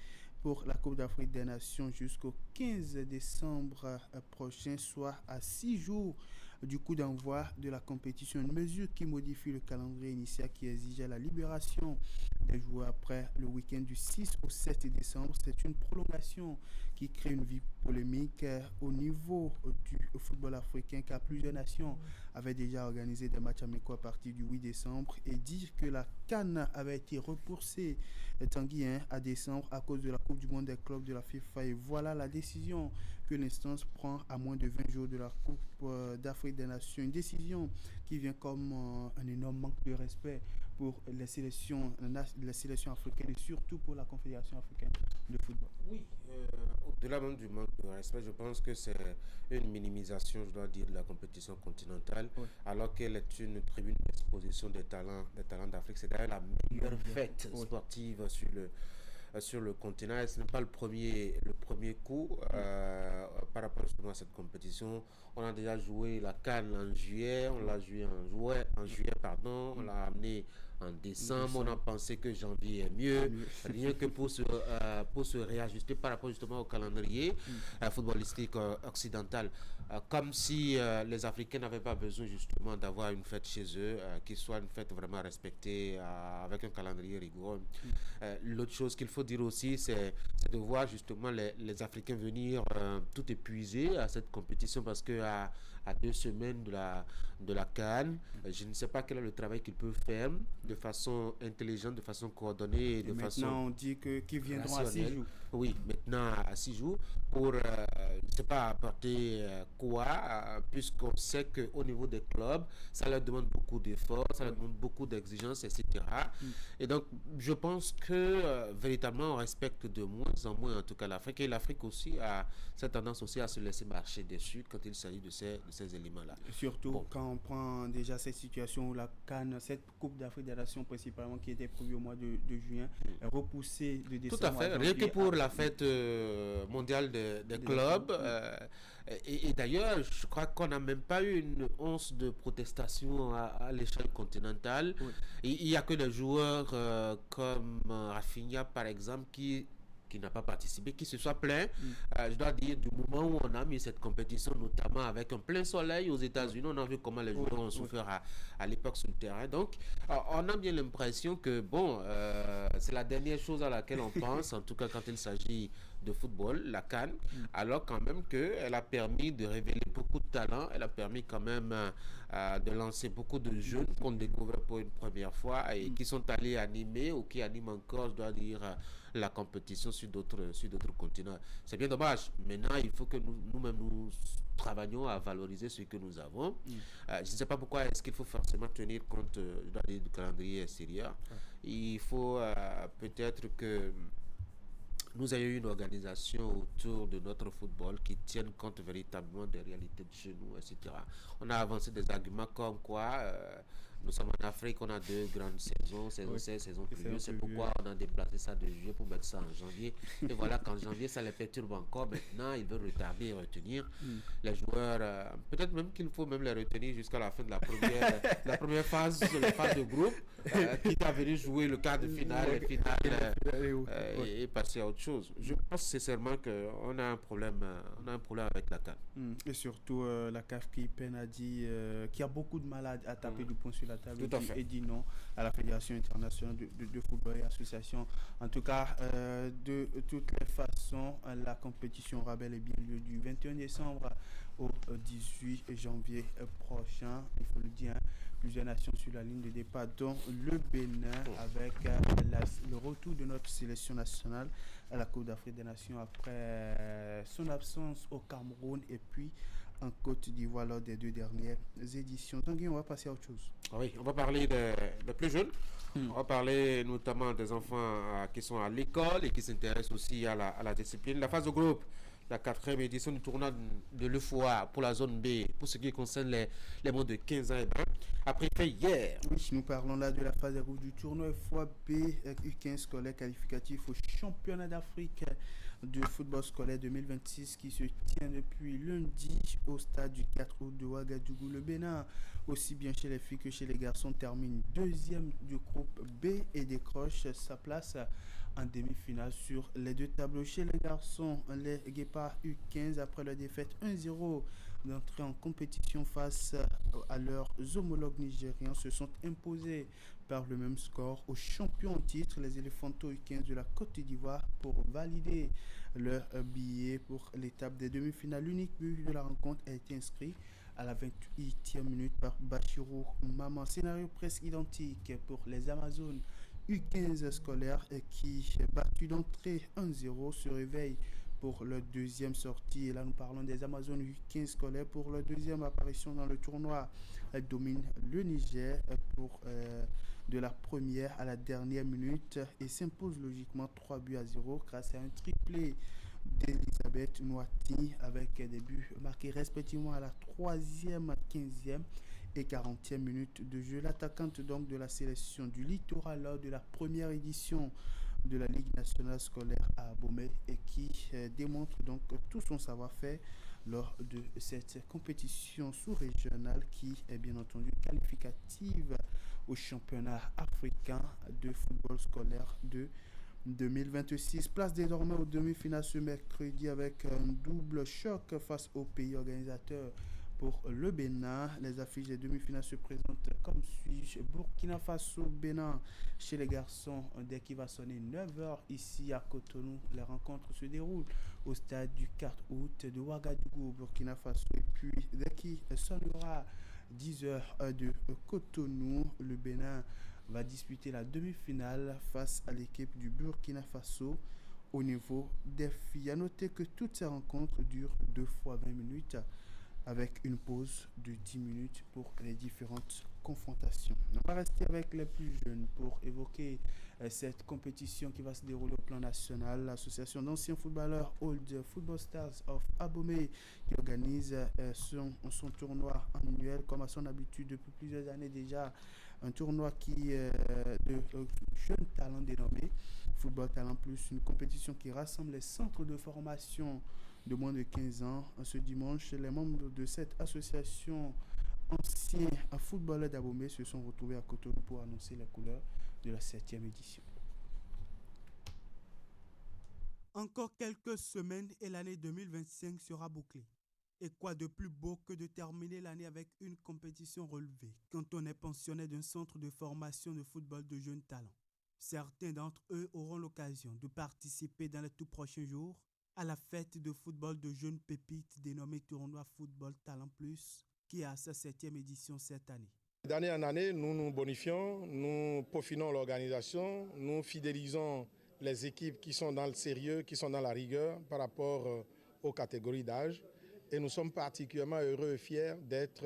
pour la Coupe d'Afrique des Nations jusqu'au 15 décembre prochain, soit à 6 jours du coup d'envoi de la compétition. Une mesure qui modifie le calendrier initial qui exigeait la libération des joueurs après le week-end du 6 au 7 décembre. C'est une prolongation qui crée une vie polémique au niveau du football africain, car plusieurs nations avaient déjà organisé des matchs amicaux à partir du 8 décembre et dire que la CAN avait été repoussée Tanguy à décembre à cause de la Coupe du Monde des clubs de la FIFA. Et voilà la décision que l'instance prend à moins de 20 jours de la Coupe d'Afrique des Nations. Une décision qui vient comme un énorme manque de respect pour les sélections africaines et surtout pour la Confédération africaine de football. Oui, au-delà même du manque de respect, je pense que c'est une minimisation, je dois dire, de la compétition continentale, alors qu'elle est une tribune d'exposition des talents d'Afrique. C'est d'ailleurs la meilleure fête sportive sur le continent, et ce n'est pas le premier coup par rapport justement à cette compétition. On a déjà joué la CAN en juillet, on l'a joué en juillet, on l'a amené en décembre, on a pensé que janvier est mieux, rien que pour se réajuster par rapport justement au calendrier footballistique occidental, comme si les Africains n'avaient pas besoin justement d'avoir une fête chez eux, qui soit une fête vraiment respectée, avec un calendrier rigoureux. L'autre chose qu'il faut dire aussi, c'est de voir justement les Africains venir tout épuisés à cette compétition, parce que à 2 semaines de la CAN, je ne sais pas quel est le travail qu'ils peuvent faire de façon intelligente, de façon coordonnée, de façon. Maintenant, on dit qu'ils viendront à 6 jours. Oui, maintenant à 6 jours pour, je ne sais pas apporter quoi, puisqu'on sait qu'au niveau des clubs, ça leur demande beaucoup d'efforts, ça leur demande beaucoup d'exigences, etc. Et donc, je pense que véritablement, on respecte de moins en moins, en tout cas, l'Afrique. Et l'Afrique aussi a cette tendance aussi à se laisser marcher dessus quand il s'agit de ces éléments-là. Surtout quand on prend déjà cette situation où la CAN, cette Coupe d'Afrique des Nations principalement, qui était prévue au mois de juin, est repoussée de décembre. Tout à fait, rien que pour la fête mondiale des clubs. Et d'ailleurs, je crois qu'on n'a même pas eu une once de protestation à l'échelle continentale. Il n'y a que des joueurs comme Rafinha, par exemple, qui qui n'a pas participé, qui se soit plaint, je dois dire, du moment où on a mis cette compétition, notamment avec un plein soleil aux États-Unis, on a vu comment les joueurs ont souffert à l'époque sur le terrain. Donc, on a bien l'impression que, bon, c'est la dernière chose à laquelle on pense, en tout cas quand il s'agit de football, la CAN, alors quand même qu'elle a permis de révéler beaucoup de talents, elle a permis quand même de lancer beaucoup de jeunes qu'on découvre pour une première fois et qui sont allés animer ou qui animent encore, je dois dire, la compétition sur d'autres continents. C'est bien dommage. Maintenant, il faut que nous-mêmes nous travaillions à valoriser ce que nous avons. Je ne sais pas pourquoi est-ce qu'il faut forcément tenir compte du calendrier extérieur. Il faut peut-être que nous ayons une organisation autour de notre football qui tienne compte véritablement des réalités de chez nous, etc. On a avancé des arguments comme quoi nous sommes en Afrique, on a 2 grandes saisons, saison 16, saison pluvieuse. C'est pourquoi on a déplacé ça de juillet pour mettre ça en janvier. Et voilà qu'en janvier, ça les perturbe encore. Maintenant, ils veulent retarder et retenir les joueurs. Peut-être même qu'il faut même les retenir jusqu'à la fin de la première phase, la phase de groupe, quitte à venir jouer le quart de finale, et passer à autre chose. Je pense sincèrement qu'on a un problème avec la CAF. Et surtout la CAF qui peine à dire qu'il y a beaucoup de malades à taper du poing sur la table et dit non à la Fédération internationale de football et association. En tout cas, de toutes les façons, la compétition aura bel et bien lieu du 21 décembre au 18 janvier prochain. Il faut le dire, plusieurs nations sur la ligne de départ, dont le Bénin, avec le retour de notre sélection nationale à la Coupe d'Afrique des Nations après son absence au Cameroun et puis en Côte d'Ivoire lors des 2 dernières éditions. Tanguy, on va passer à autre chose. Oui, on va parler des plus jeunes. On va parler notamment des enfants qui sont à l'école et qui s'intéressent aussi à la discipline. La phase de groupe, la 4e édition du tournoi de l'UFOA pour la zone B, pour ce qui concerne les moins de 15 ans et ben, après fait hier. Oui, nous parlons là de la phase de groupe du tournoi UFOA B, U15 scolaire qualificatif au championnat d'Afrique de football scolaire 2026 qui se tient depuis lundi au stade du 4 août de Ouagadougou. Le Bénin, aussi bien chez les filles que chez les garçons, termine 2e du groupe B et décroche sa place en demi-finale sur les 2 tableaux. Chez les garçons, les Guépards U15, après la défaite 1-0 d'entrée en compétition face à leurs homologues nigérians, se sont imposés par le même score aux champions en titre, les Éléphantos U15 de la Côte d'Ivoire, pour valider leur billet pour l'étape des demi-finales. L'unique but de la rencontre a été inscrit à la 28e minute par Bachirou Maman. Scénario presque identique pour les Amazones U15 scolaires qui, battu d'entrée 1-0, se réveille pour leur 2e sortie. Et là, nous parlons des Amazones U15 scolaires pour leur 2e apparition dans le tournoi. Elles dominent le Niger pour de la première à la dernière minute et s'imposent logiquement 3-0 grâce à un triplé d'Elisabeth Noati avec des buts marqués respectivement à la 3e, 15e et 40e minute de jeu. L'attaquante donc de la sélection du littoral lors de la première édition de la Ligue nationale scolaire à Abomey et qui démontre donc tout son savoir-faire lors de cette compétition sous-régionale qui est bien entendu qualificative au championnat africain de football scolaire de 2026. Place désormais aux demi-finales ce mercredi avec un double choc face au pays organisateur. Pour le Bénin, les affiches des demi-finales se présentent comme suit. Burkina Faso, Bénin chez les garçons dès qu'il va sonner 9h ici à Cotonou. Les rencontres se déroulent au stade du 4 août de Ouagadougou, Burkina Faso. Et puis dès qu'il sonnera 10h de Cotonou, le Bénin va disputer la demi-finale face à l'équipe du Burkina Faso au niveau des filles. À noter que toutes ces rencontres durent 2 fois 20 minutes avec une pause de 10 minutes pour les différentes confrontations. On va rester avec les plus jeunes pour évoquer cette compétition qui va se dérouler au plan national. L'association d'anciens footballeurs Old Football Stars of Abomey qui organise son tournoi annuel comme à son habitude depuis plusieurs années déjà. Un tournoi qui de jeunes talents dénommé Football Talent Plus, une compétition qui rassemble les centres de formation de moins de 15 ans. Ce dimanche, les membres de cette association anciens footballeurs d'Abomey se sont retrouvés à Cotonou pour annoncer les couleurs de la 7e édition. Encore quelques semaines et l'année 2025 sera bouclée. Et quoi de plus beau que de terminer l'année avec une compétition relevée quand on est pensionnaire d'un centre de formation de football de jeunes talents. Certains d'entre eux auront l'occasion de participer dans les tout prochains jours à la fête de football de jeunes pépites dénommée Tournoi Football Talent Plus qui a sa 7e édition cette année. D'année en année, nous nous bonifions, nous peaufinons l'organisation, nous fidélisons les équipes qui sont dans le sérieux, qui sont dans la rigueur par rapport aux catégories d'âge. Et nous sommes particulièrement heureux et fiers d'être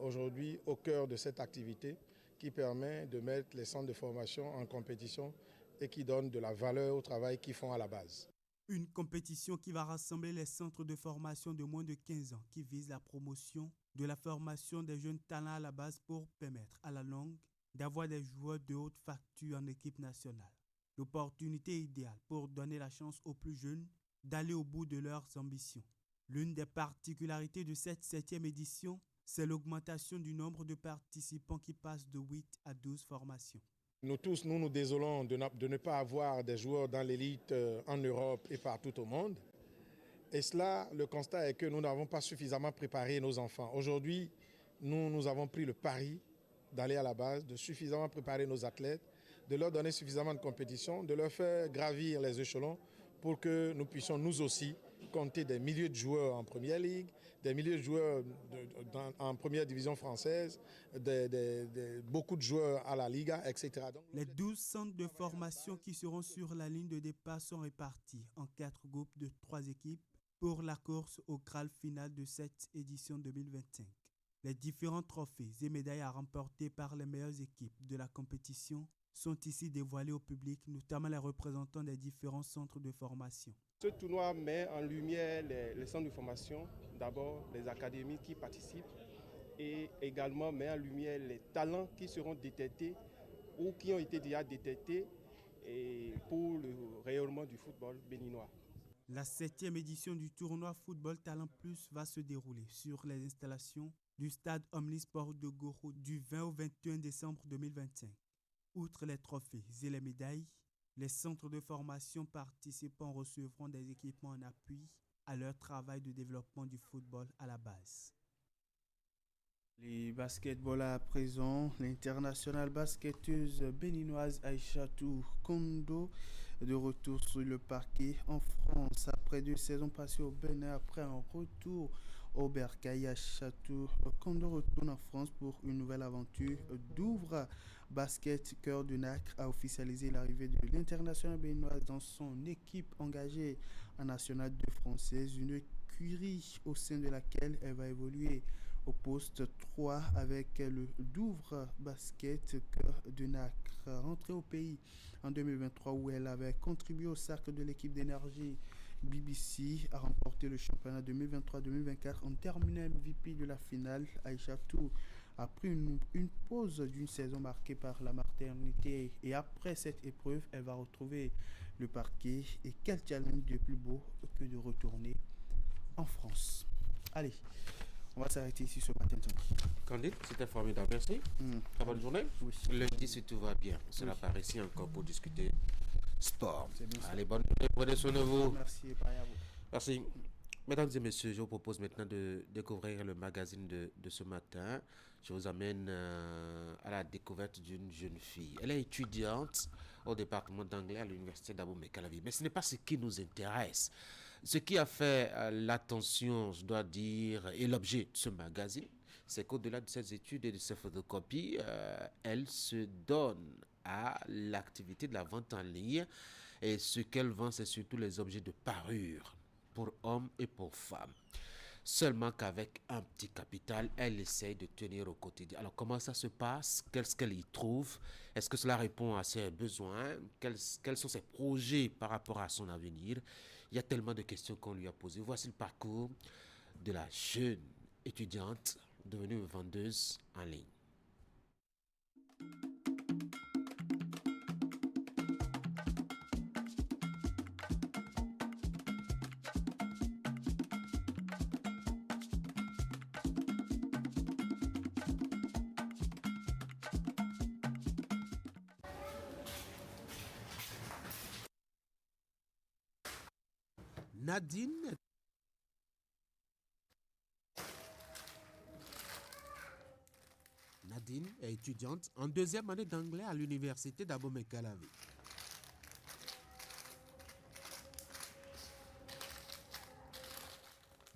aujourd'hui au cœur de cette activité qui permet de mettre les centres de formation en compétition et qui donne de la valeur au travail qu'ils font à la base. Une compétition qui va rassembler les centres de formation de moins de 15 ans qui vise la promotion de la formation des jeunes talents à la base pour permettre à la longue d'avoir des joueurs de haute facture en équipe nationale. L'opportunité idéale pour donner la chance aux plus jeunes d'aller au bout de leurs ambitions. L'une des particularités de cette 7e édition, c'est l'augmentation du nombre de participants qui passe de 8 à 12 formations. Nous tous, nous désolons de ne pas avoir des joueurs dans l'élite en Europe et partout au monde. Et cela, le constat est que nous n'avons pas suffisamment préparé nos enfants. Aujourd'hui, nous avons pris le pari d'aller à la base, de suffisamment préparer nos athlètes, de leur donner suffisamment de compétition, de leur faire gravir les échelons pour que nous puissions nous aussi compter des milliers de joueurs en première ligue, des milliers de joueurs en première division française, beaucoup de joueurs à la Liga, etc. Les 12 centres de formation qui seront sur la ligne de départ sont répartis en 4 groupes de 3 équipes pour la course au Graal final de cette édition 2025. Les différents trophées et médailles à remporter par les meilleures équipes de la compétition sont ici dévoilés au public, notamment les représentants des différents centres de formation. Ce tournoi met en lumière les centres de formation, d'abord les académies qui participent et également met en lumière les talents qui seront détectés ou qui ont été déjà détectés pour le rayonnement du football béninois. La 7e édition du tournoi Football Talent Plus va se dérouler sur les installations du stade Omnisport de Goro du 20 au 21 décembre 2025. Outre les trophées et les médailles, les centres de formation participants recevront des équipements en appui à leur travail de développement du football à la base. Les basketball à présent, l'internationale basketteuse béninoise Aïchatou Kondo de retour sur le parquet en France après 2 saisons passées au Bénin après un retour au Bercail. Aïchatou Kondo retourne en France pour une nouvelle aventure. Douvres Basket Cœur de Nacre a officialisé l'arrivée de l'internationale béninoise dans son équipe engagée en National 2 française, une écurie au sein de laquelle elle va évoluer au poste 3 avec le Douvres Basket Cœur de Nacre. Rentrée au pays en 2023 où elle avait contribué au cercle de l'équipe d'énergie BBC a remporté le championnat 2023-2024 en terminant MVP de la finale. Aïchatou a pris une pause d'une saison marquée par la maternité et après cette épreuve, elle va retrouver le parquet. Et quel challenge de plus beau que de retourner en France. Allez, on va s'arrêter ici ce matin, Tony. Candide, c'était formidable, merci. Très bonne journée. Oui. Lundi, si tout va bien, on sera par ici encore pour discuter sport. Allez, bonne journée, prenez soin de vous. Merci, bye à vous. Merci. Mesdames et messieurs, je vous propose maintenant de découvrir le magazine de ce matin. Je vous amène à la découverte d'une jeune fille. Elle est étudiante au département d'anglais à l'université d'Abomey-Calavi. Mais ce n'est pas ce qui nous intéresse. Ce qui a fait l'attention, je dois dire, et l'objet de ce magazine, c'est qu'au-delà de ses études et de ses photocopies, elle se donne à l'activité de la vente en ligne. Et ce qu'elle vend, c'est surtout les objets de parure pour hommes et pour femmes. Seulement qu'avec un petit capital, elle essaye de tenir au quotidien. Alors, comment ça se passe? Qu'est-ce qu'elle y trouve? Est-ce que cela répond à ses besoins? Quels sont ses projets par rapport à son avenir? Il y a tellement de questions qu'on lui a posées. Voici le parcours de la jeune étudiante devenue vendeuse en ligne. Nadine est étudiante en deuxième année d'anglais à l'université d'Abomey-Calavi.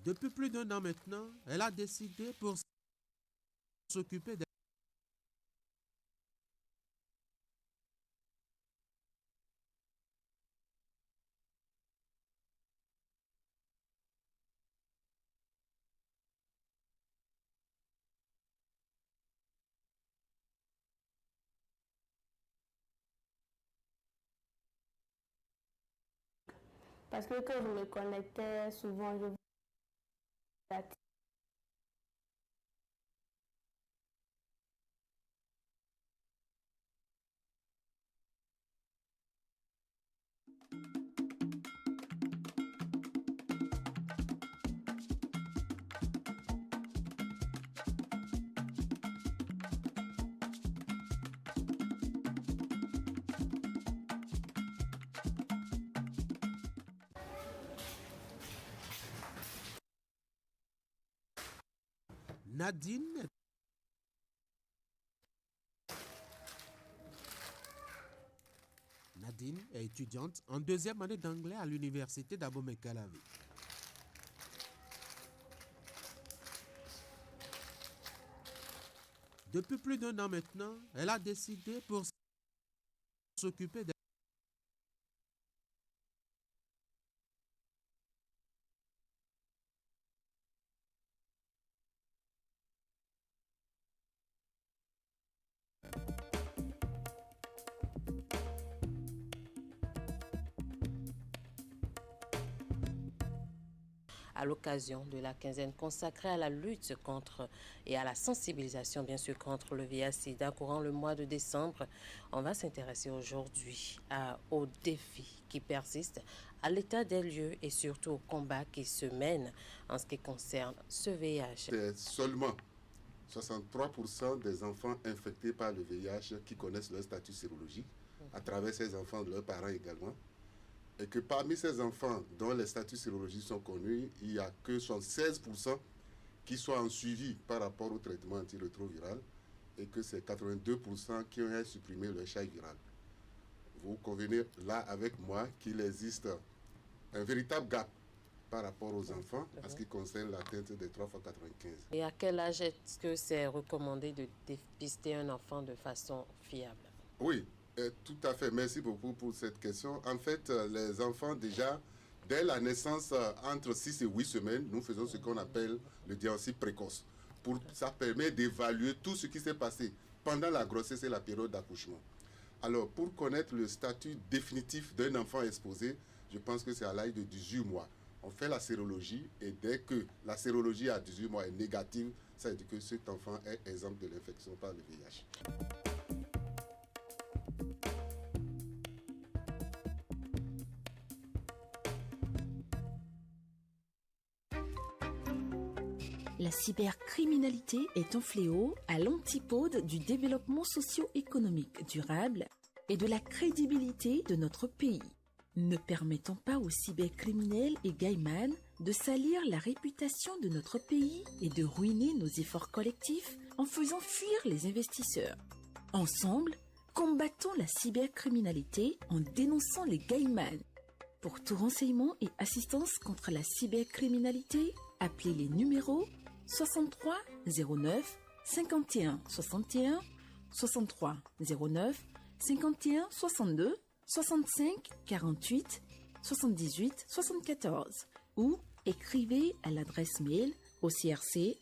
Depuis plus d'1 an maintenant, elle a décidé pour s'occuper des Parce que quand je me connectais, souvent je Nadine est étudiante en deuxième année d'anglais à l'université d'Abomey-Calavi. Depuis plus d'1 an maintenant, elle a décidé pour s'occuper des à l'occasion de la quinzaine consacrée à la lutte contre et à la sensibilisation, bien sûr, contre le VIH-Sida courant le mois de décembre. On va s'intéresser aujourd'hui aux défis qui persistent, à l'état des lieux et surtout au combat qui se mène en ce qui concerne ce VIH. C'est seulement 63% des enfants infectés par le VIH qui connaissent leur statut sérologique, à travers ces enfants, de leurs parents également. Et que parmi ces enfants dont les statuts sérologiques sont connus, il n'y a que 16% qui soient en suivi par rapport au traitement antirétroviral et que c'est 82% qui ont supprimé leur charge virale. Vous convenez là avec moi qu'il existe un véritable gap par rapport aux enfants en ce qui concerne l'atteinte des 3 x 95. Et à quel âge est-ce que c'est recommandé de dépister un enfant de façon fiable? Oui. Tout à fait, merci beaucoup pour cette question. En fait, les enfants déjà, dès la naissance, entre 6 et 8 semaines, nous faisons ce qu'on appelle le diagnostic précoce. Ça permet d'évaluer tout ce qui s'est passé pendant la grossesse et la période d'accouchement. Alors, pour connaître le statut définitif d'un enfant exposé, je pense que c'est à l'âge de 18 mois. On fait la sérologie et dès que la sérologie à 18 mois est négative, ça veut dire que cet enfant est exempt de l'infection par le VIH. La cybercriminalité est un fléau à l'antipode du développement socio-économique durable et de la crédibilité de notre pays. Ne permettons pas aux cybercriminels et gaïmans de salir la réputation de notre pays et de ruiner nos efforts collectifs en faisant fuir les investisseurs. Ensemble, combattons la cybercriminalité en dénonçant les gaïmans. Pour tout renseignement et assistance contre la cybercriminalité, appelez les numéros 63 09 51 61, 63 09 51 62, 65 48 78 74 ou écrivez à l'adresse mail ocrc@dgpr.bj.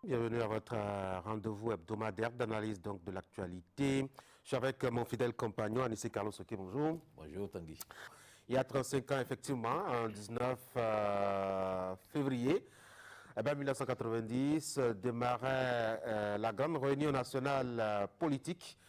Bienvenue à votre rendez-vous hebdomadaire d'analyse donc de l'actualité. Je suis avec mon fidèle compagnon Anissé Carlos Oké, bonjour. Bonjour Tanguy. Il y a 35 ans, effectivement, en 19 février 1990, démarrait la grande réunion nationale politique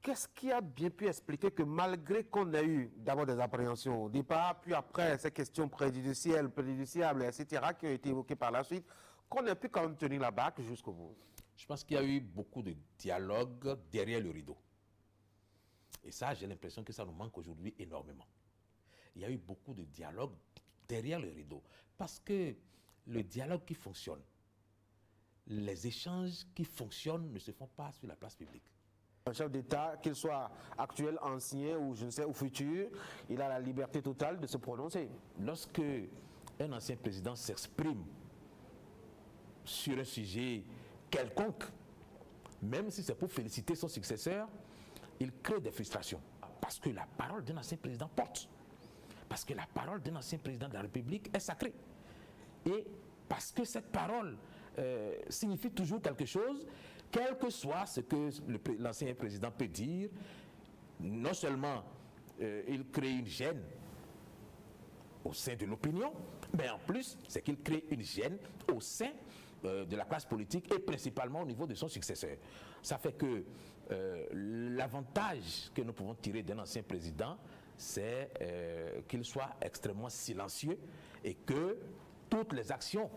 qu'est-ce qui a bien pu expliquer que malgré qu'on ait eu d'abord des appréhensions au départ, puis après ces questions préjudiciables, etc., qui ont été évoquées par la suite, qu'on ait pu quand même tenir la barque jusqu'au bout? Je pense qu'il y a eu beaucoup de dialogue derrière le rideau. Et ça, j'ai l'impression que ça nous manque aujourd'hui énormément. Il y a eu beaucoup de dialogue derrière le rideau. Parce que le dialogue qui fonctionne, les échanges qui fonctionnent ne se font pas sur la place publique. Un chef d'État, qu'il soit actuel, ancien ou je ne sais, ou futur, il a la liberté totale de se prononcer. Lorsque un ancien président s'exprime sur un sujet quelconque, même si c'est pour féliciter son successeur, il crée des frustrations. Parce que la parole d'un ancien président porte. Parce que la parole d'un ancien président de la République est sacrée. Et parce que cette parole signifie toujours quelque chose, quel que soit ce que l'ancien président peut dire, non seulement il crée une gêne au sein de l'opinion, mais en plus, c'est qu'il crée une gêne au sein de la classe politique et principalement au niveau de son successeur. Ça fait que l'avantage que nous pouvons tirer d'un ancien président, c'est qu'il soit extrêmement silencieux et que toutes les actions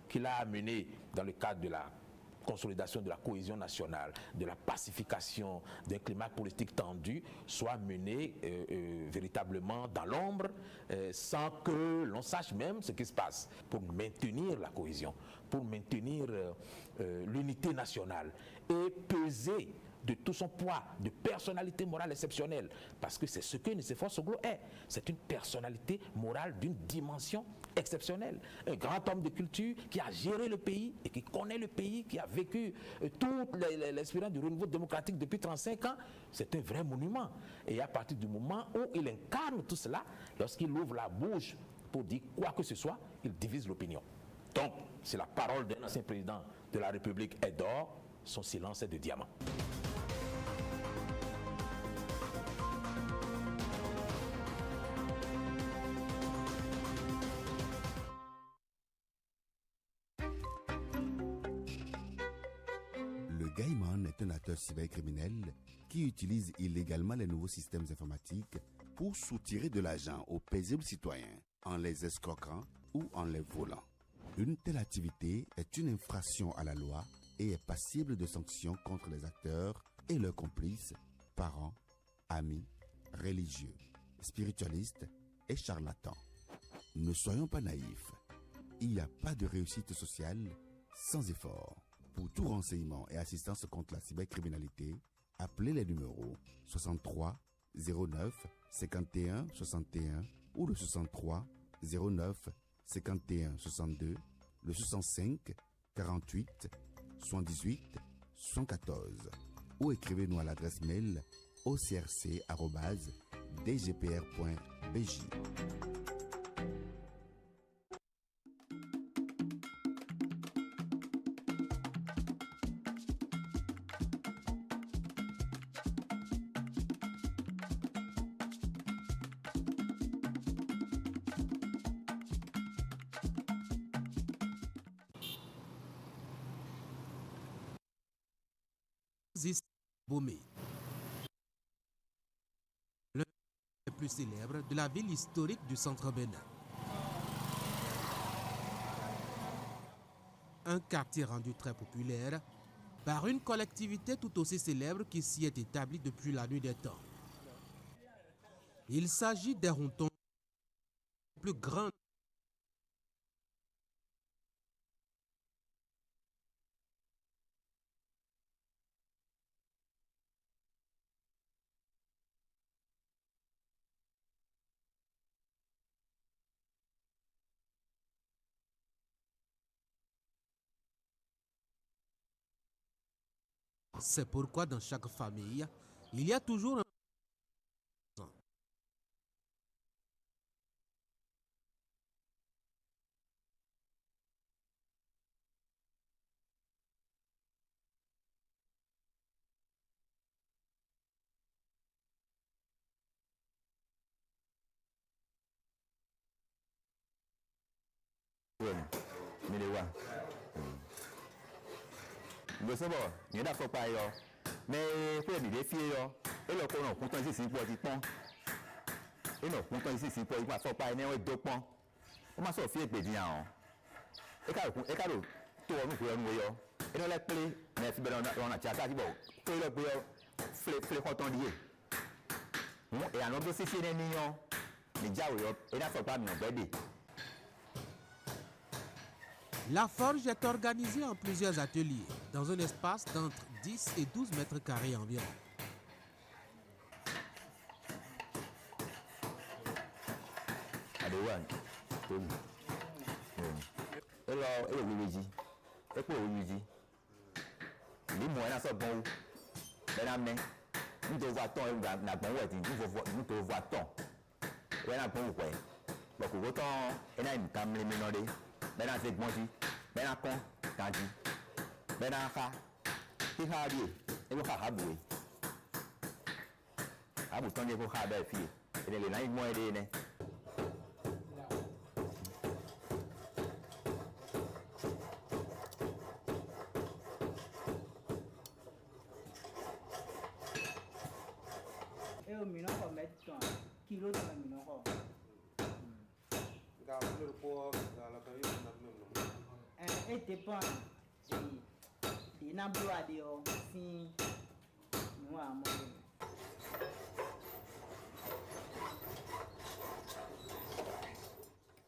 qu'il a menées dans le cadre de la consolidation de la cohésion nationale, de la pacification d'un climat politique tendu, soient menées véritablement dans l'ombre, sans que l'on sache même ce qui se passe, pour maintenir la cohésion, pour maintenir l'unité nationale et peser de tout son poids, de personnalité morale exceptionnelle, parce que c'est ce que Nicéphore Soglo est. C'est une personnalité morale d'une dimension exceptionnelle. Un grand homme de culture qui a géré le pays et qui connaît le pays, qui a vécu toute l'expérience du renouveau démocratique depuis 35 ans. C'est un vrai monument. Et à partir du moment où il incarne tout cela, lorsqu'il ouvre la bouche pour dire quoi que ce soit, il divise l'opinion. Donc, si la parole d'un ancien président de la République est d'or, son silence est de diamant. Le Gaiman est un acteur cybercriminel qui utilise illégalement les nouveaux systèmes informatiques pour soutirer de l'argent aux paisibles citoyens en les escroquant ou en les volant. Une telle activité est une infraction à la loi et est passible de sanctions contre les acteurs et leurs complices, parents, amis, religieux, spiritualistes et charlatans. Ne soyons pas naïfs. Il n'y a pas de réussite sociale sans effort. Pour tout renseignement et assistance contre la cybercriminalité, appelez les numéros 63 09 51 61 ou le 63 09 51 62, le 65 48 78 114 ou écrivez-nous à l'adresse mail ocrc@dgpr.bj. Bomé, l'un des plus célèbres de la ville historique du centre Bénin. Un quartier rendu très populaire par une collectivité tout aussi célèbre qui s'y est établie depuis la nuit des temps. Il s'agit des Rontons plus grands. C'est pourquoi dans chaque famille, il y a toujours un... Bo sebo, ni da fo pa yo. mais pour les filles et le qu'on content ici pour du pont et non content ici pour il faut pas né deux pont on m'a sorti et bien et quand tout nous pour nous yo et non les play mais si ben on a tchata bon pour le flé content lié et à notre c'est né mignon mais diawo et là faut pas me bébé. La forge est organisée en plusieurs ateliers, dans un espace d'entre 10 et 12 mètres carrés environ. Bena se gbonji bena kon tanji bena ha ti ha bi e ko ha buwe abu ton de ko ha ba fi e le na igmo ede ne e o mi no ko metton kilo de mi no ko dépend des n'ablois de si nous avons.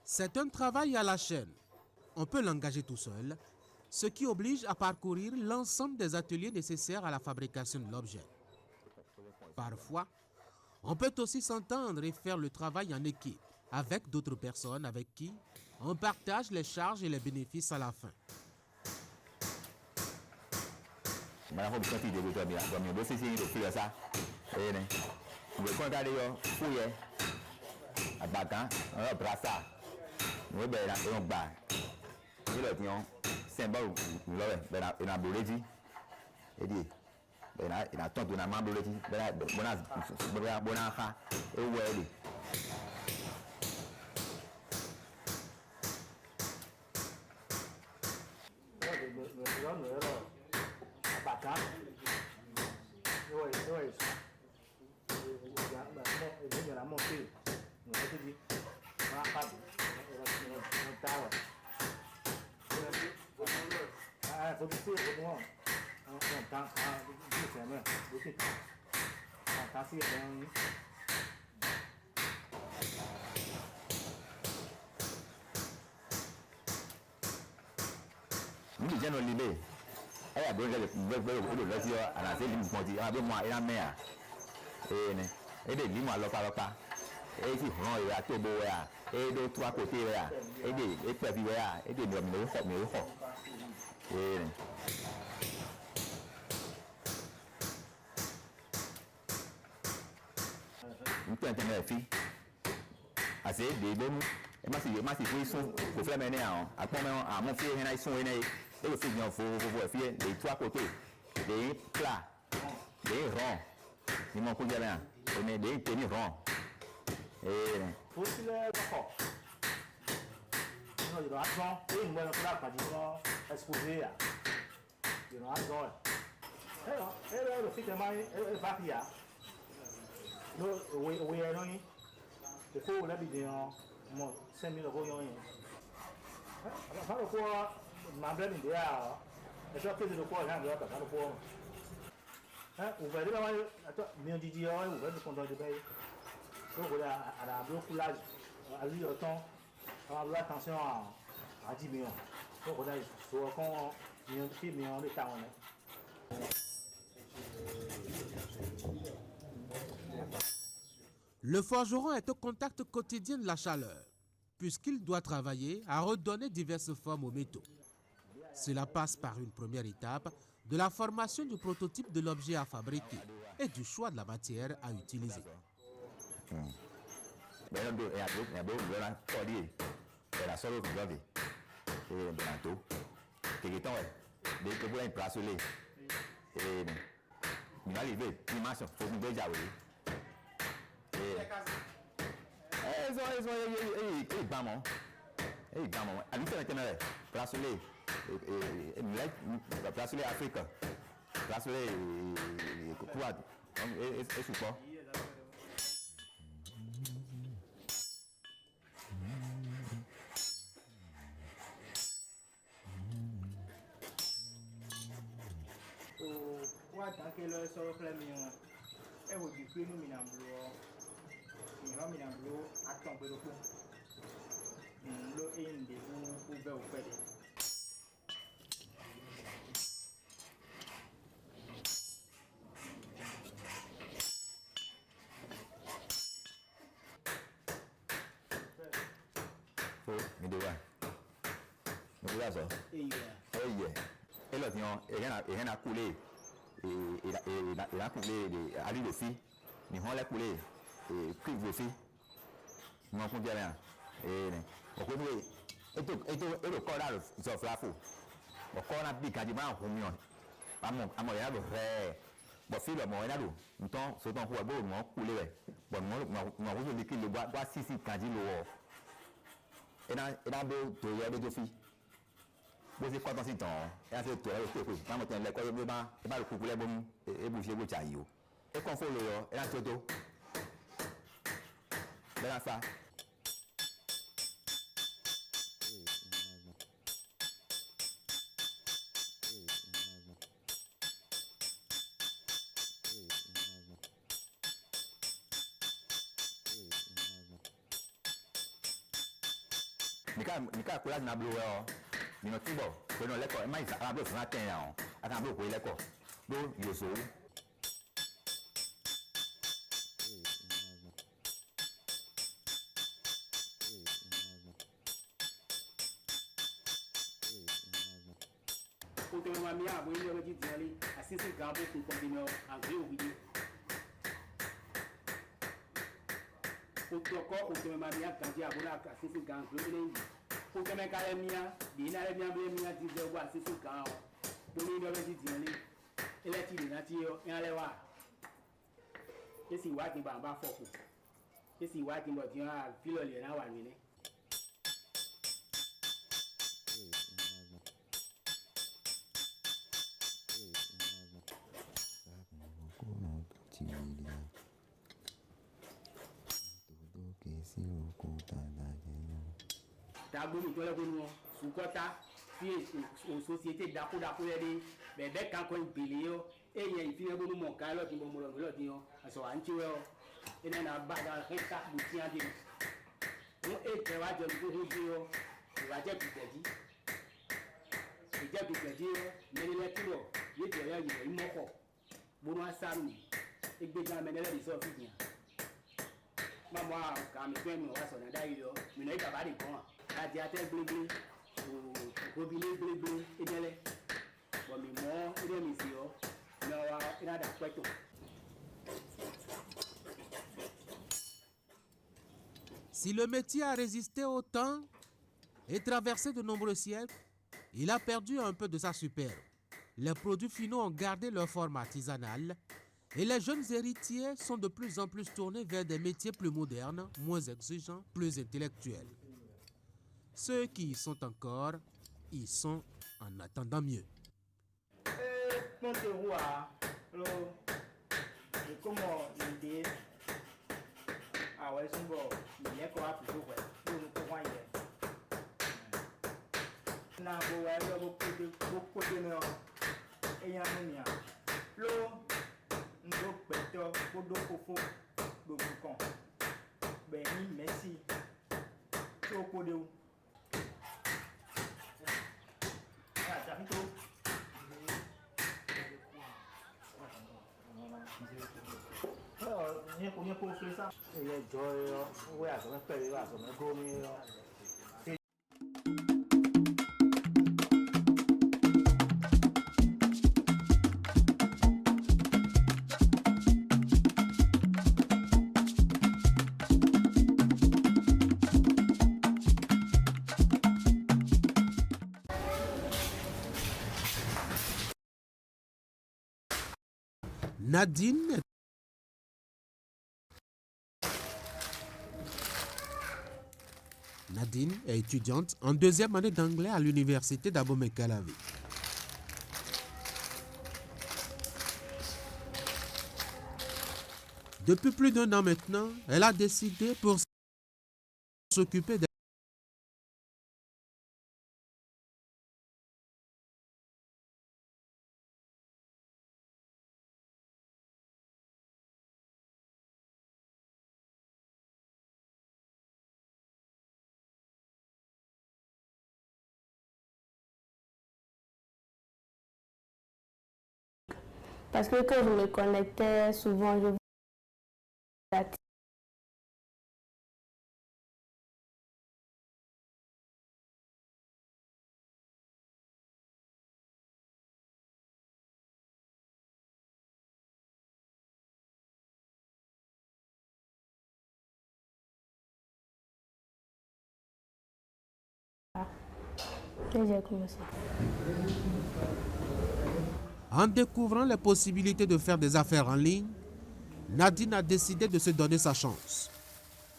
C'est un travail à la chaîne. On peut l'engager tout seul, ce qui oblige à parcourir l'ensemble des ateliers nécessaires à la fabrication de l'objet. Parfois, on peut aussi s'entendre et faire le travail en équipe, avec d'autres personnes avec qui on partage les charges et les bénéfices à la fin. Le forgeron est au contact quotidien de la chaleur, puisqu'il doit travailler à redonner diverses formes aux métaux. Cela passe par une première étape de la formation du prototype de l'objet à fabriquer et du choix de la matière à utiliser. classe et quoi et support. Tant que le sol plein et vous dites que nous minamblo attend peu de coup l'eau est une des ouvert au fait. Mais de quoi? Ça. Et là, il a coulé. Il a coulé à l'huile aussi. Il a coulé cuivre aussi. Il m'a compris bien. Et le corps là, il s'offre la fou. Le corps là, il a dit, à mon là, le vrai. Bon, fil, mon là, le temps, ce temps, il a coulé. Bon, moi, je dis qu'il le boit 6 quand il le et dans deux filles. Vous êtes content si temps. Et à ce tour, il faut que vous ayez l'école de bain, et pas le couple et bouger vos chaillots. Et qu'on fait le et à ce tour. De la fa. Nika kula na blo yo ni no tibo ko no leko e mai sa blo na ten ya aka blo ko leko do yo so ko to ma mi a bo ni yo ji jali asisi gambo ko kombino angle obi ko to ma mi a ganji abuna asisi gambo ni ko to me kale mia bi na le mia ti ze wa asisi kan o do ni yo ji jali ele ti na ti yo en ale wa esi wa ti ba fo ko esi wa ti mo ti a filo le na wa ni ni Tagboni to le ko nu sukota fi o société dako le de bebe kan ko ibele yo e yen fi le bonu mo kan lo ti mo lo ti yo aso an ti we o ina na ba da heka bu ti ade mo e te wa je ko hu ji yo wa je bi deji e je bi deji yo me le ti ro ye ti ya yi mo ko bonu asaru e gbe ga me le di so fi yan mama ka mi pe mi wa so na da yo mi no ita ba di kan adi ate gblegble obìnrin gblegble edele bọ̀mí mọ́ ilé mi sí ọ ní ọwọ́ ìrádà pẹ́tò. Si le métier a résisté au temps et traversé de nombreux siècles, il a perdu un peu de sa superbe. Les produits finaux ont gardé leur forme artisanale et les jeunes héritiers sont de plus en plus tournés vers des métiers plus modernes, moins exigeants, plus intellectuels. Ceux qui y sont encore, ils sont en attendant mieux. Nadine est étudiante en deuxième année d'anglais à l'université d'Abomey-Calavi. Depuis plus d'1 an maintenant, elle a décidé pour s'occuper des Parce que quand je me connectais, souvent je et j'ai commencé. En découvrant les possibilités de faire des affaires en ligne, Nadine a décidé de se donner sa chance.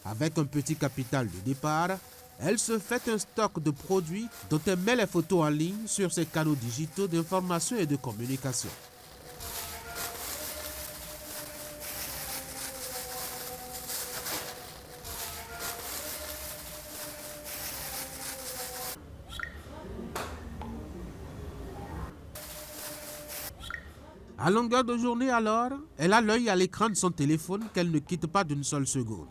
Avec un petit capital de départ, elle se fait un stock de produits dont elle met les photos en ligne sur ses canaux digitaux d'information et de communication. À longueur de journée alors, elle a l'œil à l'écran de son téléphone qu'elle ne quitte pas d'une seule seconde.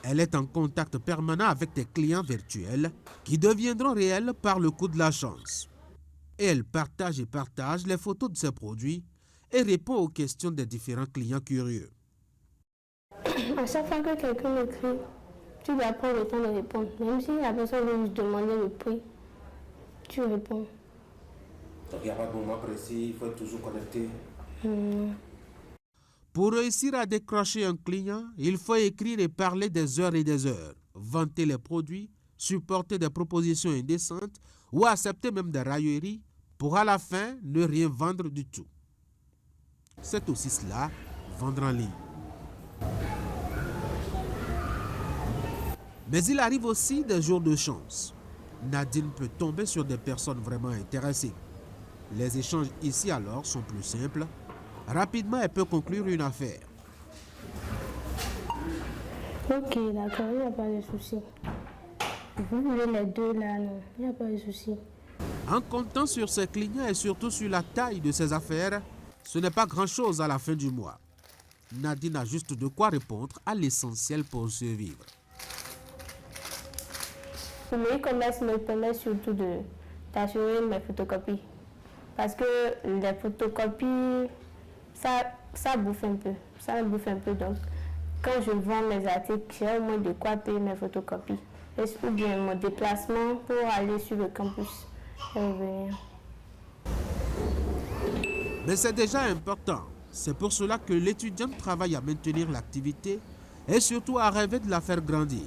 Elle est en contact permanent avec des clients virtuels qui deviendront réels par le coup de la chance. Et elle partage les photos de ses produits et répond aux questions des différents clients curieux. À chaque fois que quelqu'un m'écrit, tu dois prendre le temps de répondre. Même si la personne veut juste demander le prix, tu réponds. Donc il n'y a pas de moment précis, il faut être toujours connecté. Pour réussir à décrocher un client, il faut écrire et parler des heures et des heures, vanter les produits, supporter des propositions indécentes ou accepter même des railleries pour à la fin ne rien vendre du tout. C'est aussi cela, vendre en ligne. Mais il arrive aussi des jours de chance. Nadine peut tomber sur des personnes vraiment intéressées. Les échanges ici alors sont plus simples. Rapidement, elle peut conclure une affaire. Ok, d'accord, il n'y a pas de souci. Vous voulez les deux là, non, il n'y a pas de souci. En comptant sur ses clients et surtout sur la taille de ses affaires, ce n'est pas grand-chose à la fin du mois. Nadine a juste de quoi répondre à l'essentiel pour survivre. Le e-commerce me permet surtout d'assurer mes photocopies. Parce que les photocopies, ça bouffe un peu. Ça me bouffe un peu. Donc, quand je vends mes articles, j'ai au moins de quoi payer mes photocopies. Ou bien mon déplacement pour aller sur le campus et revenir. Mais c'est déjà important. C'est pour cela que l'étudiante travaille à maintenir l'activité et surtout à rêver de la faire grandir.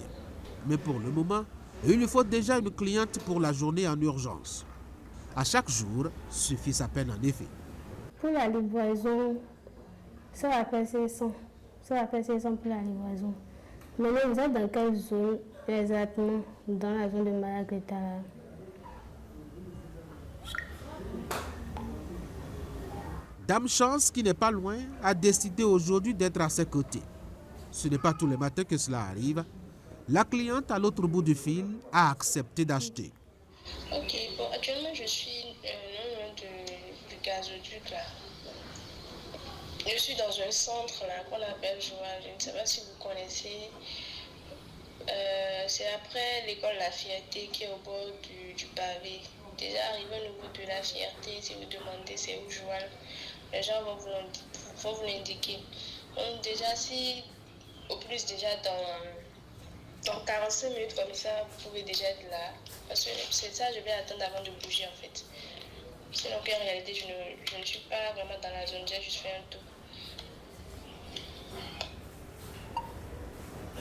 Mais pour le moment, il lui faut déjà une cliente pour la journée en urgence. À chaque jour, suffit sa peine en effet. Pour la livraison, ça va faire 500. Ça va faire 500 pour la livraison. Maintenant, vous êtes dans quelle zone exactement? Dans la zone de Malagretta. Dame Chance, qui n'est pas loin, a décidé aujourd'hui d'être à ses côtés. Ce n'est pas tous les matins que cela arrive. La cliente à l'autre bout du fil a accepté d'acheter. Ok, bon, actuellement je suis non loin du gazoduc là. Je suis dans un centre là qu'on appelle Joal. Je ne sais pas si vous connaissez. C'est après l'école La Fierté qui est au bord du pavé. Déjà arrivé au niveau de La Fierté, si vous demandez c'est où Joal, les gens vont vous l'indiquer. Donc déjà si au plus déjà dans 45 minutes comme ça, vous pouvez déjà être là. Parce que c'est ça, je vais attendre avant de bouger en fait. Sinon en réalité, je ne suis pas vraiment dans la zone, j'ai juste fait un tour.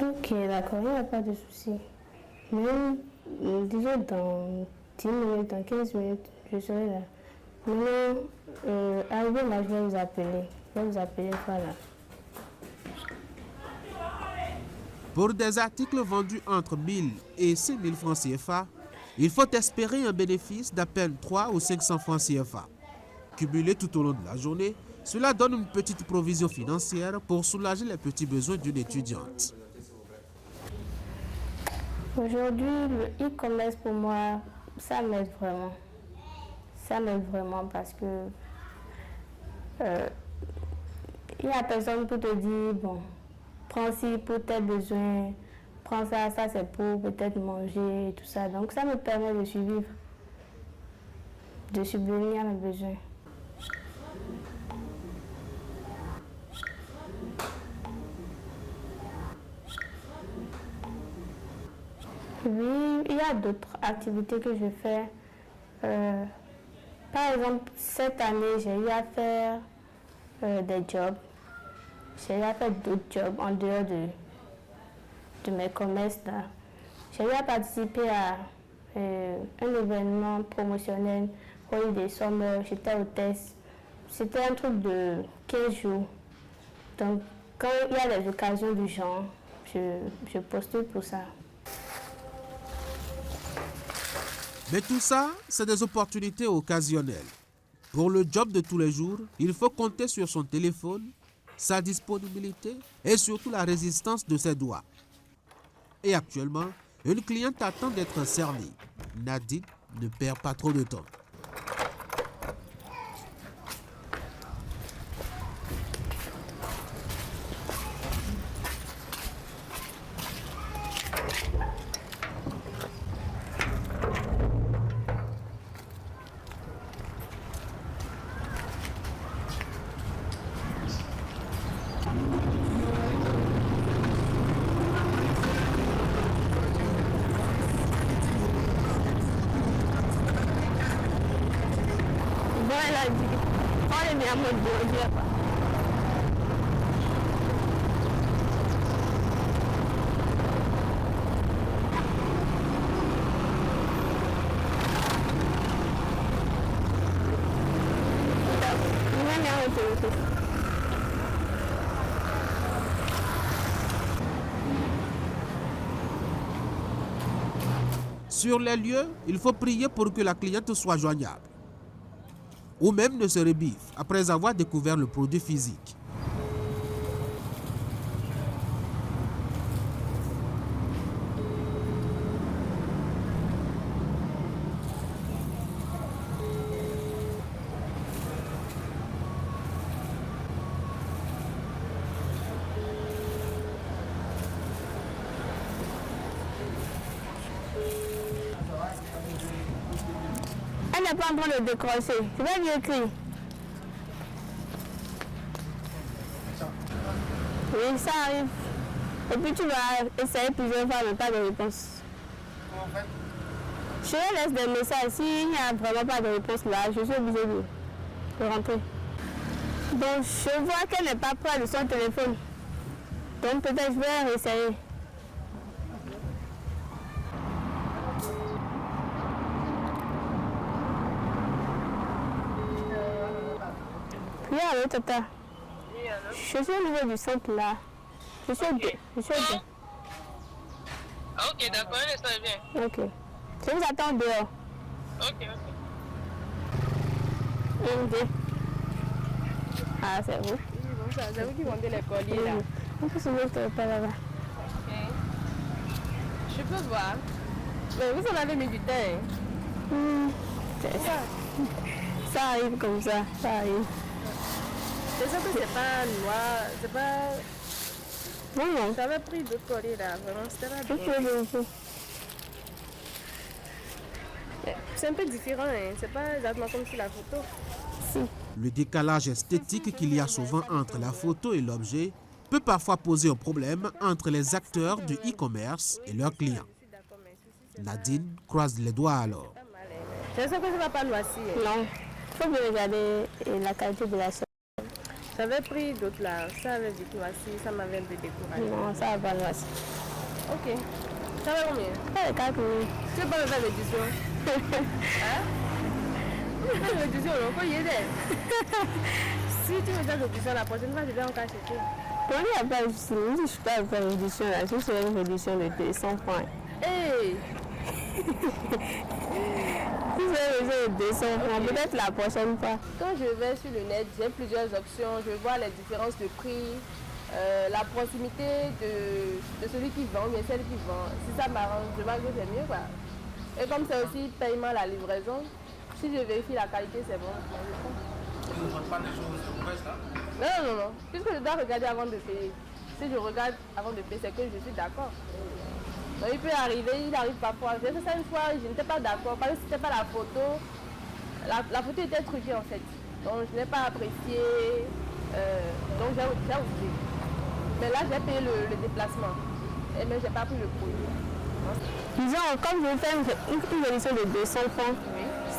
Ok, d'accord, il n'y a pas de souci. Même déjà dans 10 minutes, dans 15 minutes, je serai là. Maintenant, arrivé là, je vais vous appeler. Je vais vous appeler une fois là. Pour des articles vendus entre 1000 et 5000 francs CFA, il faut espérer un bénéfice d'à peine 3 ou 500 francs CFA. Cumulé tout au long de la journée, Cela donne une petite provision financière pour soulager les petits besoins d'une étudiante. Aujourd'hui, le e-commerce pour moi, ça m'aide vraiment. Ça m'aide vraiment parce que il n'y a personne pour te dire, bon, prends ci pour tes besoins, prends ça, ça c'est pour peut-être manger et tout ça. Donc ça me permet de survivre, de subvenir à mes besoins. Oui, il y a d'autres activités que je fais. Par exemple, cette année, j'ai eu à faire des jobs. J'ai eu à faire d'autres jobs en dehors de mes commerces. J'ai eu à participer à un événement promotionnel pour des sommets. J'étais hôtesse. C'était un truc de 15 jours. Donc, quand il y a des occasions du genre, je postule pour ça. Mais tout ça, c'est des opportunités occasionnelles. Pour le job de tous les jours, il faut compter sur son téléphone, sa disponibilité et surtout la résistance de ses doigts. Et actuellement, une cliente attend d'être servie. Nadine ne perd pas trop de temps. Sur les lieux, il faut prier pour que la cliente soit joignable. Ou même ne se rebiffe après avoir découvert le produit physique. Elle n'est pas en train de décrocher. Je vais lui écrire. Oui, ça arrive. Et puis tu vas essayer plusieurs fois, mais pas de réponse. Je laisse des messages. S'il n'y a vraiment pas de réponse là, je suis obligée de rentrer. Donc je vois qu'elle n'est pas près de son téléphone. Donc peut-être je vais essayer. Oui, allô, Tata. Oui, allô. Je suis au niveau du centre là. Je suis au Ok, d'accord, laisse-moi bien. Ok. Je vous attends dehors. Ok. Ok. Ah, c'est vous? Oui, bon, ça, c'est vous qui vendez les colliers là. On peut se mettre pas là-bas. Ok. Je peux voir. Mais vous en avez mis du thé. Ça arrive comme ça, ça arrive. C'est ça que c'est pas noir, c'est pas... Non. J'avais pris d'autres colliers là, vraiment, c'était pas bien. C'est un peu différent, hein. C'est pas exactement comme sur la photo. Si. Le décalage esthétique qu'il y a souvent entre la photo et l'objet peut parfois poser un problème entre les acteurs du e-commerce et leurs clients. Nadine croise les doigts alors. C'est sûr que ça ne va pas noircir. Non. Il faut bien regarder la qualité de la soie. J'avais pris d'autres là, ça avait vite noirci, ça m'avait un peu découragé. Non, ça va pas noirci. Ok. Ça va combien? Ça va 4 000. Tu veux pas me faire l'édition? Hein? Fais l'édition, il faut y aider. Si tu veux faire l'édition, la prochaine fois, je vais encore acheter. Pour lui, il n'y a pas de souci. Je ne suis pas faire l'édition là. Je fais une réduction de 100 francs. Hey! Si j'ai besoin de 200 francs, peut-être la prochaine fois. Quand je vais sur le net, j'ai plusieurs options. Je vois les différences de prix, la proximité de celui qui vend, mais celle qui vend. Si ça m'arrange, je vois que c'est mieux, quoi. Et comme c'est aussi paiement la livraison, si je vérifie la qualité, c'est bon. Vous ne vendez pas des choses mauvaises là? Non. Puisque je dois regarder avant de payer. Si je regarde avant de payer, c'est que je suis d'accord. Donc il peut arriver, il arrive parfois. J'ai fait ça une fois, je n'étais pas d'accord parce que c'était pas la photo. La photo était truquée en fait. Donc je n'ai pas apprécié. Donc j'ai oublié. Mais là j'ai payé le déplacement. Mais j'ai pas pris le produit. Disons, comme je fais une réduction de 200 francs,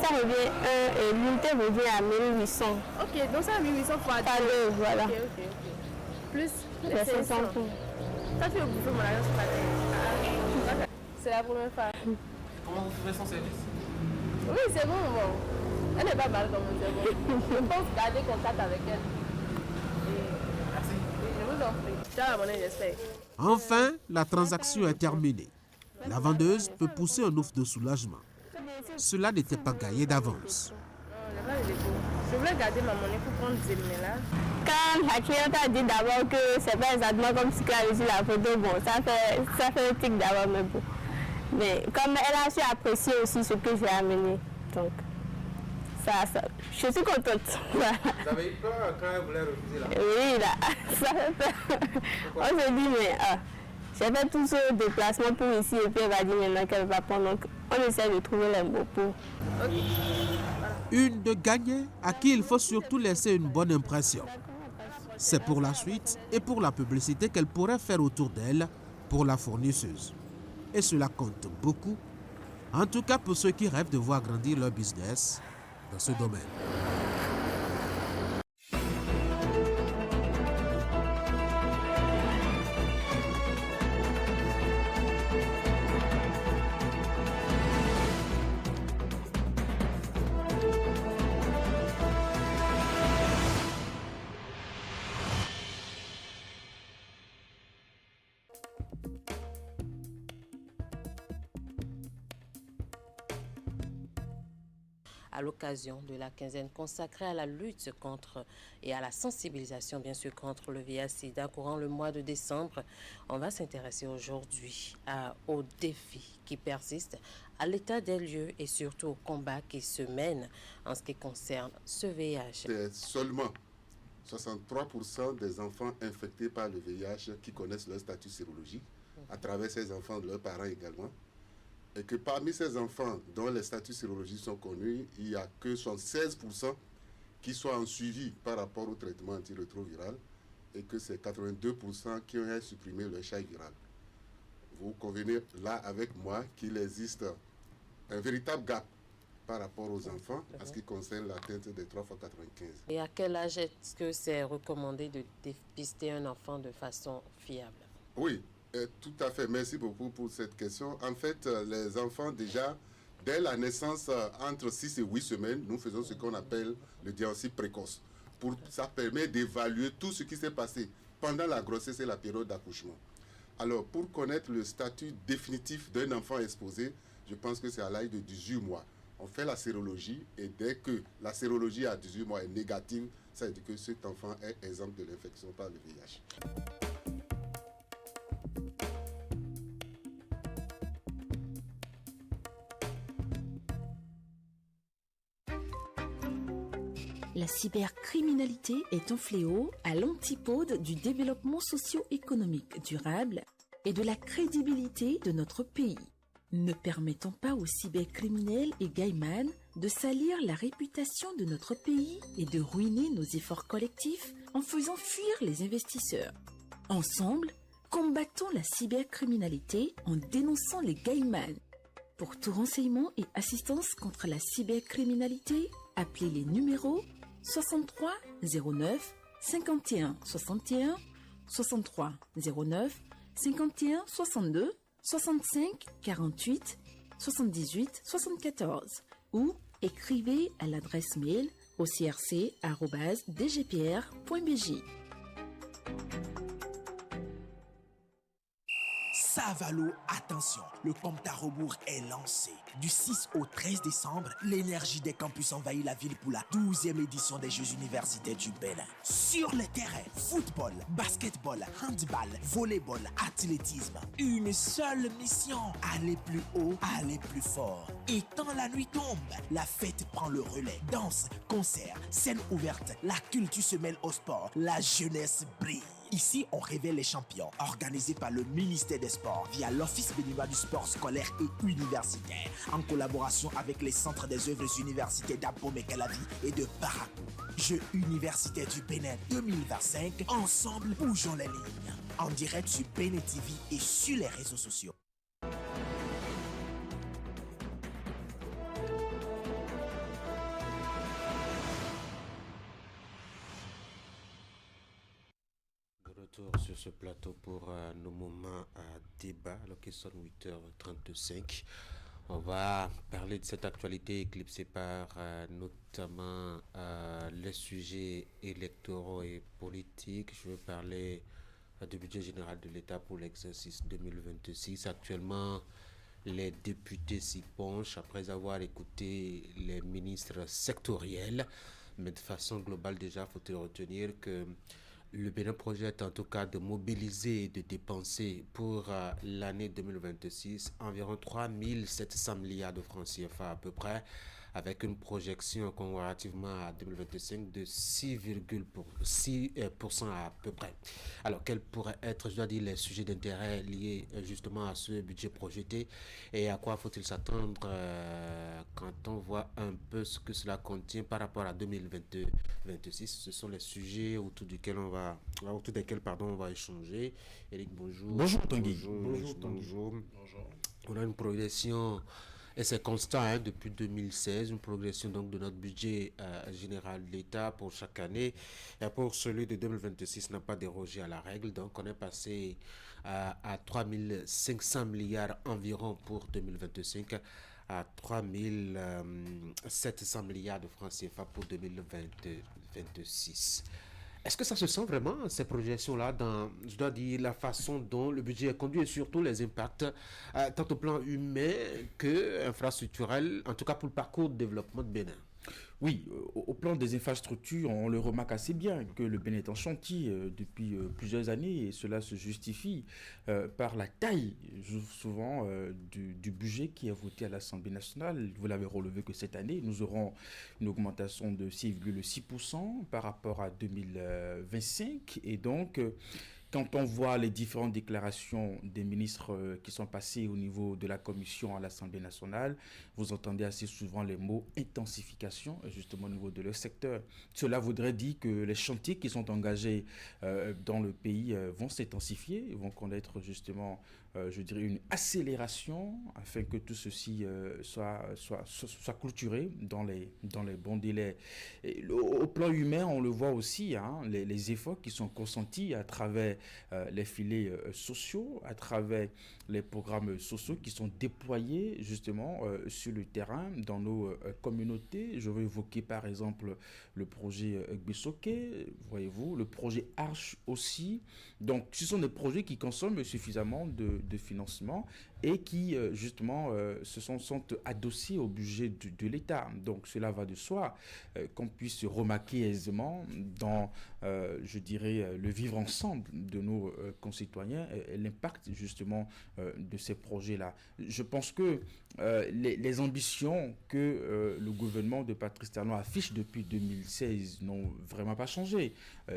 ça revient et l'unité revient à 1800. Ok, donc ça à 1800 fois 2. Voilà. Ok. Plus les 500 francs. Ça tu veux bouffer mon alliance pas. C'est la première fois. Comment vous trouvez son service? Oui, c'est bon. Elle n'est pas mal comme c'est bon. Je pense garder contact avec elle. Merci. Je vous en prie. Ciao, la monnaie, j'espère. Enfin, la transaction est terminée. La vendeuse peut pousser un ouf de soulagement. Cela n'était pas gagné d'avance. Je voulais garder ma monnaie pour prendre Zélimé là. Quand la cliente a dit d'abord que c'est pas exactement comme ce qu'elle a vu sur la photo, bon, ça fait un tic d'abord, mais bon. Mais comme elle a su apprécier aussi ce que j'ai amené, donc je suis contente. Voilà. Vous avez eu peur quand elle voulait refuser là? Oui, là, ça fait peur. On se dit, mais j'ai fait tout ce déplacement pour ici et puis elle va dire maintenant qu'elle va prendre. Donc on essaie de trouver les mots pour. Une de gagnée à qui il faut surtout laisser une bonne impression. C'est pour la suite et pour la publicité qu'elle pourrait faire autour d'elle pour la fournisseuse. Et cela compte beaucoup, en tout cas pour ceux qui rêvent de voir grandir leur business dans ce domaine. À l'occasion de la quinzaine consacrée à la lutte contre et à la sensibilisation, bien sûr, contre le VIH/SIDA courant le mois de décembre, on va s'intéresser aujourd'hui aux défis qui persistent, à l'état des lieux et surtout au combat qui se mène en ce qui concerne ce VIH. C'est seulement 63% des enfants infectés par le VIH qui connaissent leur statut sérologique, à travers ces enfants, de leurs parents également. Et que parmi ces enfants dont les statuts sérologiques sont connus, il n'y a que 16% qui soient en suivi par rapport au traitement antirétroviral et que c'est 82% qui ont supprimé leur charge virale. Vous convenez là avec moi qu'il existe un véritable gap par rapport aux enfants en ce qui concerne l'atteinte des 3x95. Et à quel âge est-ce que c'est recommandé de dépister un enfant de façon fiable? Oui. Tout à fait, merci beaucoup pour cette question. En fait, les enfants déjà, dès la naissance, entre 6 et 8 semaines, nous faisons ce qu'on appelle le diagnostic précoce. Ça permet d'évaluer tout ce qui s'est passé pendant la grossesse et la période d'accouchement. Alors, pour connaître le statut définitif d'un enfant exposé, je pense que c'est à l'âge de 18 mois. On fait la sérologie et dès que la sérologie à 18 mois est négative, ça veut dire que cet enfant est exempt de l'infection par le VIH. La cybercriminalité est un fléau à l'antipode du développement socio-économique durable et de la crédibilité de notre pays. Ne permettons pas aux cybercriminels et gaïmans de salir la réputation de notre pays et de ruiner nos efforts collectifs en faisant fuir les investisseurs. Ensemble, combattons la cybercriminalité en dénonçant les gaïmans. Pour tout renseignement et assistance contre la cybercriminalité, appelez les numéros 63 09 51 61, 63 09 51 62, 65 48 78 74 ou écrivez à l'adresse mail au crc@dgpr.bj. Ça Avalo, attention, le compte à rebours est lancé. Du 6 au 13 décembre, l'énergie des campus envahit la ville pour la 12e édition des Jeux universitaires du Bénin. Sur les terrains, football, basketball, handball, volleyball, athlétisme. Une seule mission, aller plus haut, aller plus fort. Et quand la nuit tombe, la fête prend le relais. Danse, concert, scène ouverte, la culture se mêle au sport, la jeunesse brille. Ici, on révèle les champions, organisé par le ministère des Sports via l'Office béninois du sport scolaire et universitaire, en collaboration avec les centres des œuvres universitaires d'Abomey-Calavi et de Parakou. Jeux universitaires du Bénin 2025, ensemble, bougeons les lignes. En direct sur Bénin TV et sur les réseaux sociaux. Sur ce plateau pour nos moments à débat, alors qu'il sonne 8h35. On va parler de cette actualité éclipsée par notamment les sujets électoraux et politiques. Je veux parler du budget général de l'État pour l'exercice 2026. Actuellement, les députés s'y penchent après avoir écouté les ministres sectoriels. Mais de façon globale, déjà, faut-il retenir que le Bénin projette en tout cas de mobiliser et de dépenser pour l'année 2026 environ 3700 milliards de francs CFA à peu près, avec une projection comparativement à 2025 de 6,6% à peu près. Alors, quels pourraient être, je dois dire, les sujets d'intérêt liés justement à ce budget projeté et à quoi faut-il s'attendre quand on voit un peu ce que cela contient par rapport à 2026. Ce sont les sujets autour desquels on va échanger. Éric, bonjour. Bonjour Tanguy. Bonjour. On a une progression. Et c'est constant depuis 2016, une progression donc de notre budget général de l'État pour chaque année. Et pour celui de 2026 n'a pas dérogé à la règle. Donc on est passé à 3500 milliards environ pour 2025, à 3700 milliards de francs CFA pour 2026. Est-ce que ça se sent vraiment, ces projections-là, dans, je dois dire, la façon dont le budget est conduit et surtout les impacts, tant au plan humain que infrastructurel, en tout cas pour le parcours de développement de Bénin? Oui, au plan des infrastructures, on le remarque assez bien que le Bénin est en chantier depuis plusieurs années et cela se justifie par la taille souvent du budget qui est voté à l'Assemblée nationale. Vous l'avez relevé que cette année, nous aurons une augmentation de 6,6% par rapport à 2025 et donc quand on voit les différentes déclarations des ministres qui sont passées au niveau de la commission à l'Assemblée nationale, vous entendez assez souvent les mots intensification, justement au niveau de leur secteur. Cela voudrait dire que les chantiers qui sont engagés dans le pays vont s'intensifier, vont connaître justement, je dirais, une accélération afin que tout ceci soit clôturé dans les bons délais. Et au plan humain, on le voit aussi, les efforts qui sont consentis à travers les filets sociaux, à travers les programmes sociaux qui sont déployés justement sur le terrain dans nos communautés. Je veux évoquer par exemple le projet Gbesoké, voyez-vous, le projet Arche aussi. Donc ce sont des projets qui consomment suffisamment de financement et qui justement sont adossés au budget de l'État. Donc cela va de soi qu'on puisse remarquer aisément dans, je dirais, le vivre ensemble de nos concitoyens et l'impact justement de ces projets-là. Je pense que les ambitions que le gouvernement de Patrice Talon affiche depuis 2016 n'ont vraiment pas changé.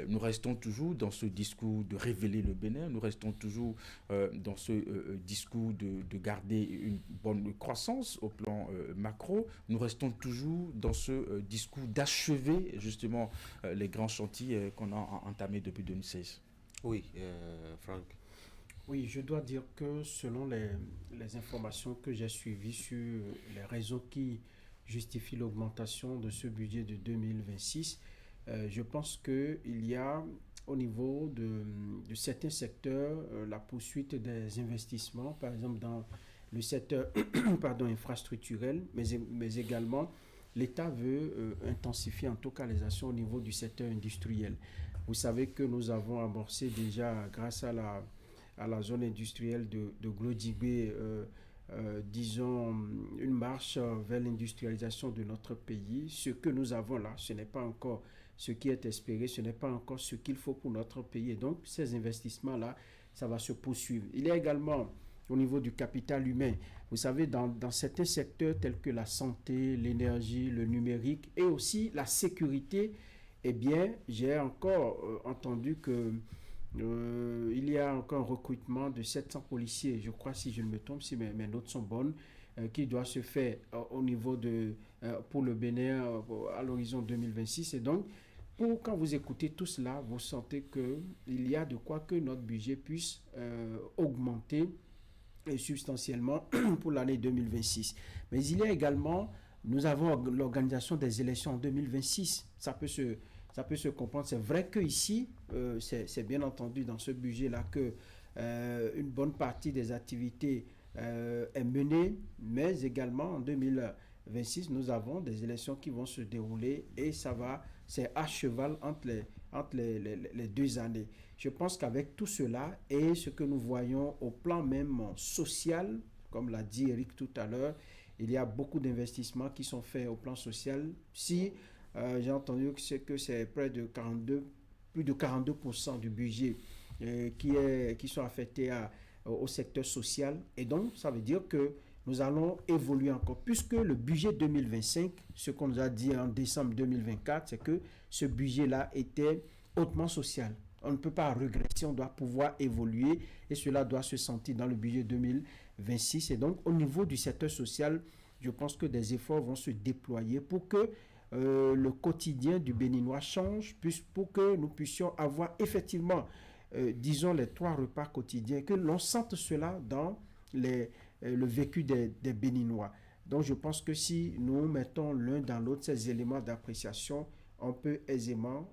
Nous restons toujours dans ce discours de révéler le Bénin, nous restons toujours dans ce discours de garder une bonne croissance au plan macro, nous restons toujours dans ce discours d'achever justement les grands chantiers qu'on a entamés depuis 2016. Oui, Franck. Oui, je dois dire que selon les informations que j'ai suivies sur les réseaux qui justifient l'augmentation de ce budget de 2026, je pense qu'il y a au niveau de certains secteurs la poursuite des investissements, par exemple dans le secteur infrastructurel, mais également l'État veut intensifier en tout cas les actions au niveau du secteur industriel. Vous savez que nous avons amorcé déjà, grâce à à la zone industrielle de Glodjibé, disons, une marche vers l'industrialisation de notre pays. Ce que nous avons là, ce n'est pas encore ce qui est espéré, ce n'est pas encore ce qu'il faut pour notre pays. Et donc, ces investissements-là, ça va se poursuivre. Il y a également, au niveau du capital humain, vous savez, dans certains secteurs tels que la santé, l'énergie, le numérique et aussi la sécurité, eh bien, j'ai encore entendu que il y a encore un recrutement de 700 policiers, je crois, si je ne me trompe, si mes notes sont bonnes, qui doit se faire au niveau pour le Bénin à l'horizon 2026. Et donc, quand vous écoutez tout cela, vous sentez qu'il y a de quoi que notre budget puisse augmenter substantiellement pour l'année 2026. Mais il y a également, nous avons l'organisation des élections en 2026. Ça peut se comprendre. C'est vrai qu'ici, c'est bien entendu dans ce budget-là que une bonne partie des activités est menée, mais également en 2026, nous avons des élections qui vont se dérouler et c'est à cheval entre les 2 années. Je pense qu'avec tout cela et ce que nous voyons au plan même social, comme l'a dit Eric tout à l'heure, il y a beaucoup d'investissements qui sont faits au plan social. Si j'ai entendu que c'est plus de 42% du budget qui sont affectés au secteur social. Et donc, ça veut dire que nous allons évoluer encore. Puisque le budget 2025, ce qu'on nous a dit en décembre 2024, c'est que ce budget-là était hautement social. On ne peut pas regresser, on doit pouvoir évoluer et cela doit se sentir dans le budget 2026. Et donc, au niveau du secteur social, je pense que des efforts vont se déployer pour que le quotidien du Béninois change, pour que nous puissions avoir effectivement, disons, les 3 repas quotidiens, que l'on sente cela dans le vécu des Béninois. Donc, je pense que si nous mettons l'un dans l'autre ces éléments d'appréciation, on peut aisément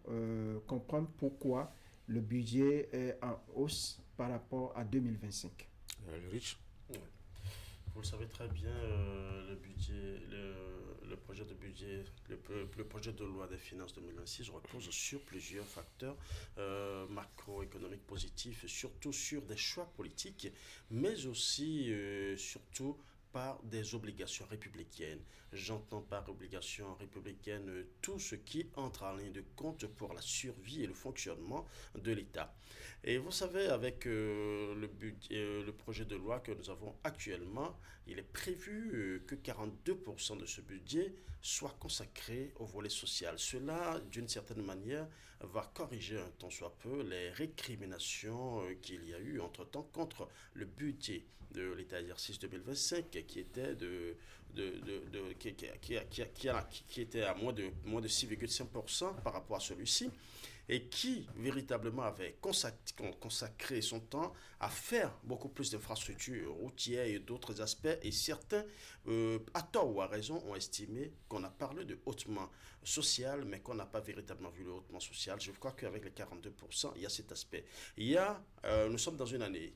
comprendre pourquoi le budget est en hausse par rapport à 2025. Rich. Vous le savez très bien, le budget, le projet de budget, le projet de loi des finances 2026 repose sur plusieurs facteurs macroéconomiques positifs, surtout sur des choix politiques, mais aussi surtout par des obligations républicaines. J'entends par obligation républicaine tout ce qui entre en ligne de compte pour la survie et le fonctionnement de l'État. Et vous savez, avec le projet de loi que nous avons actuellement, il est prévu que 42% de ce budget soit consacré au volet social. Cela, d'une certaine manière, va corriger un tant soit peu les récriminations qu'il y a eu entre-temps contre le budget de l'État exercice 2025 qui était qui était à moins de 6,5% par rapport à celui-ci et qui véritablement avait consacré son temps à faire beaucoup plus d'infrastructures routières et d'autres aspects, et certains, à tort ou à raison, ont estimé qu'on a parlé de hautement social, mais qu'on n'a pas véritablement vu le hautement social. Je crois qu'avec les 42%, il y a cet aspect. Nous sommes dans une année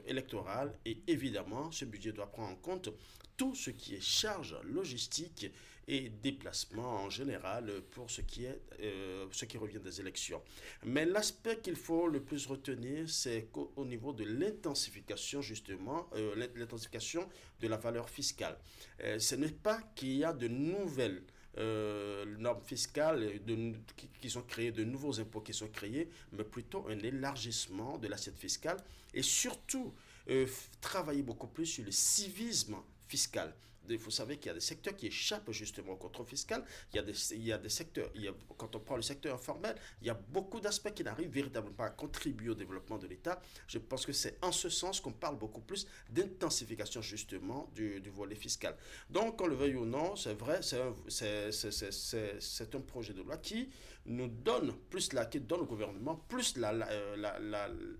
électorale et évidemment, ce budget doit prendre en compte tout ce qui est charge logistique et déplacement en général pour ce qui revient des élections. Mais l'aspect qu'il faut le plus retenir, c'est qu'au niveau de l'intensification, justement, l'intensification de la valeur fiscale. Ce n'est pas qu'il y a de nouvelles normes fiscales qui sont créées, de nouveaux impôts qui sont créés, mais plutôt un élargissement de l'assiette fiscale et surtout travailler beaucoup plus sur le civisme fiscal. Il faut savoir qu'il y a des secteurs qui échappent justement au contrôle fiscal. Il y a des secteurs, quand on prend le secteur informel, il y a beaucoup d'aspects qui n'arrivent véritablement pas à contribuer au développement de l'État. Je pense que c'est en ce sens qu'on parle beaucoup plus d'intensification justement du volet fiscal. Donc, qu'on le veuille ou non, c'est vrai, c'est un projet de loi qui nous donne qui donne au gouvernement plus la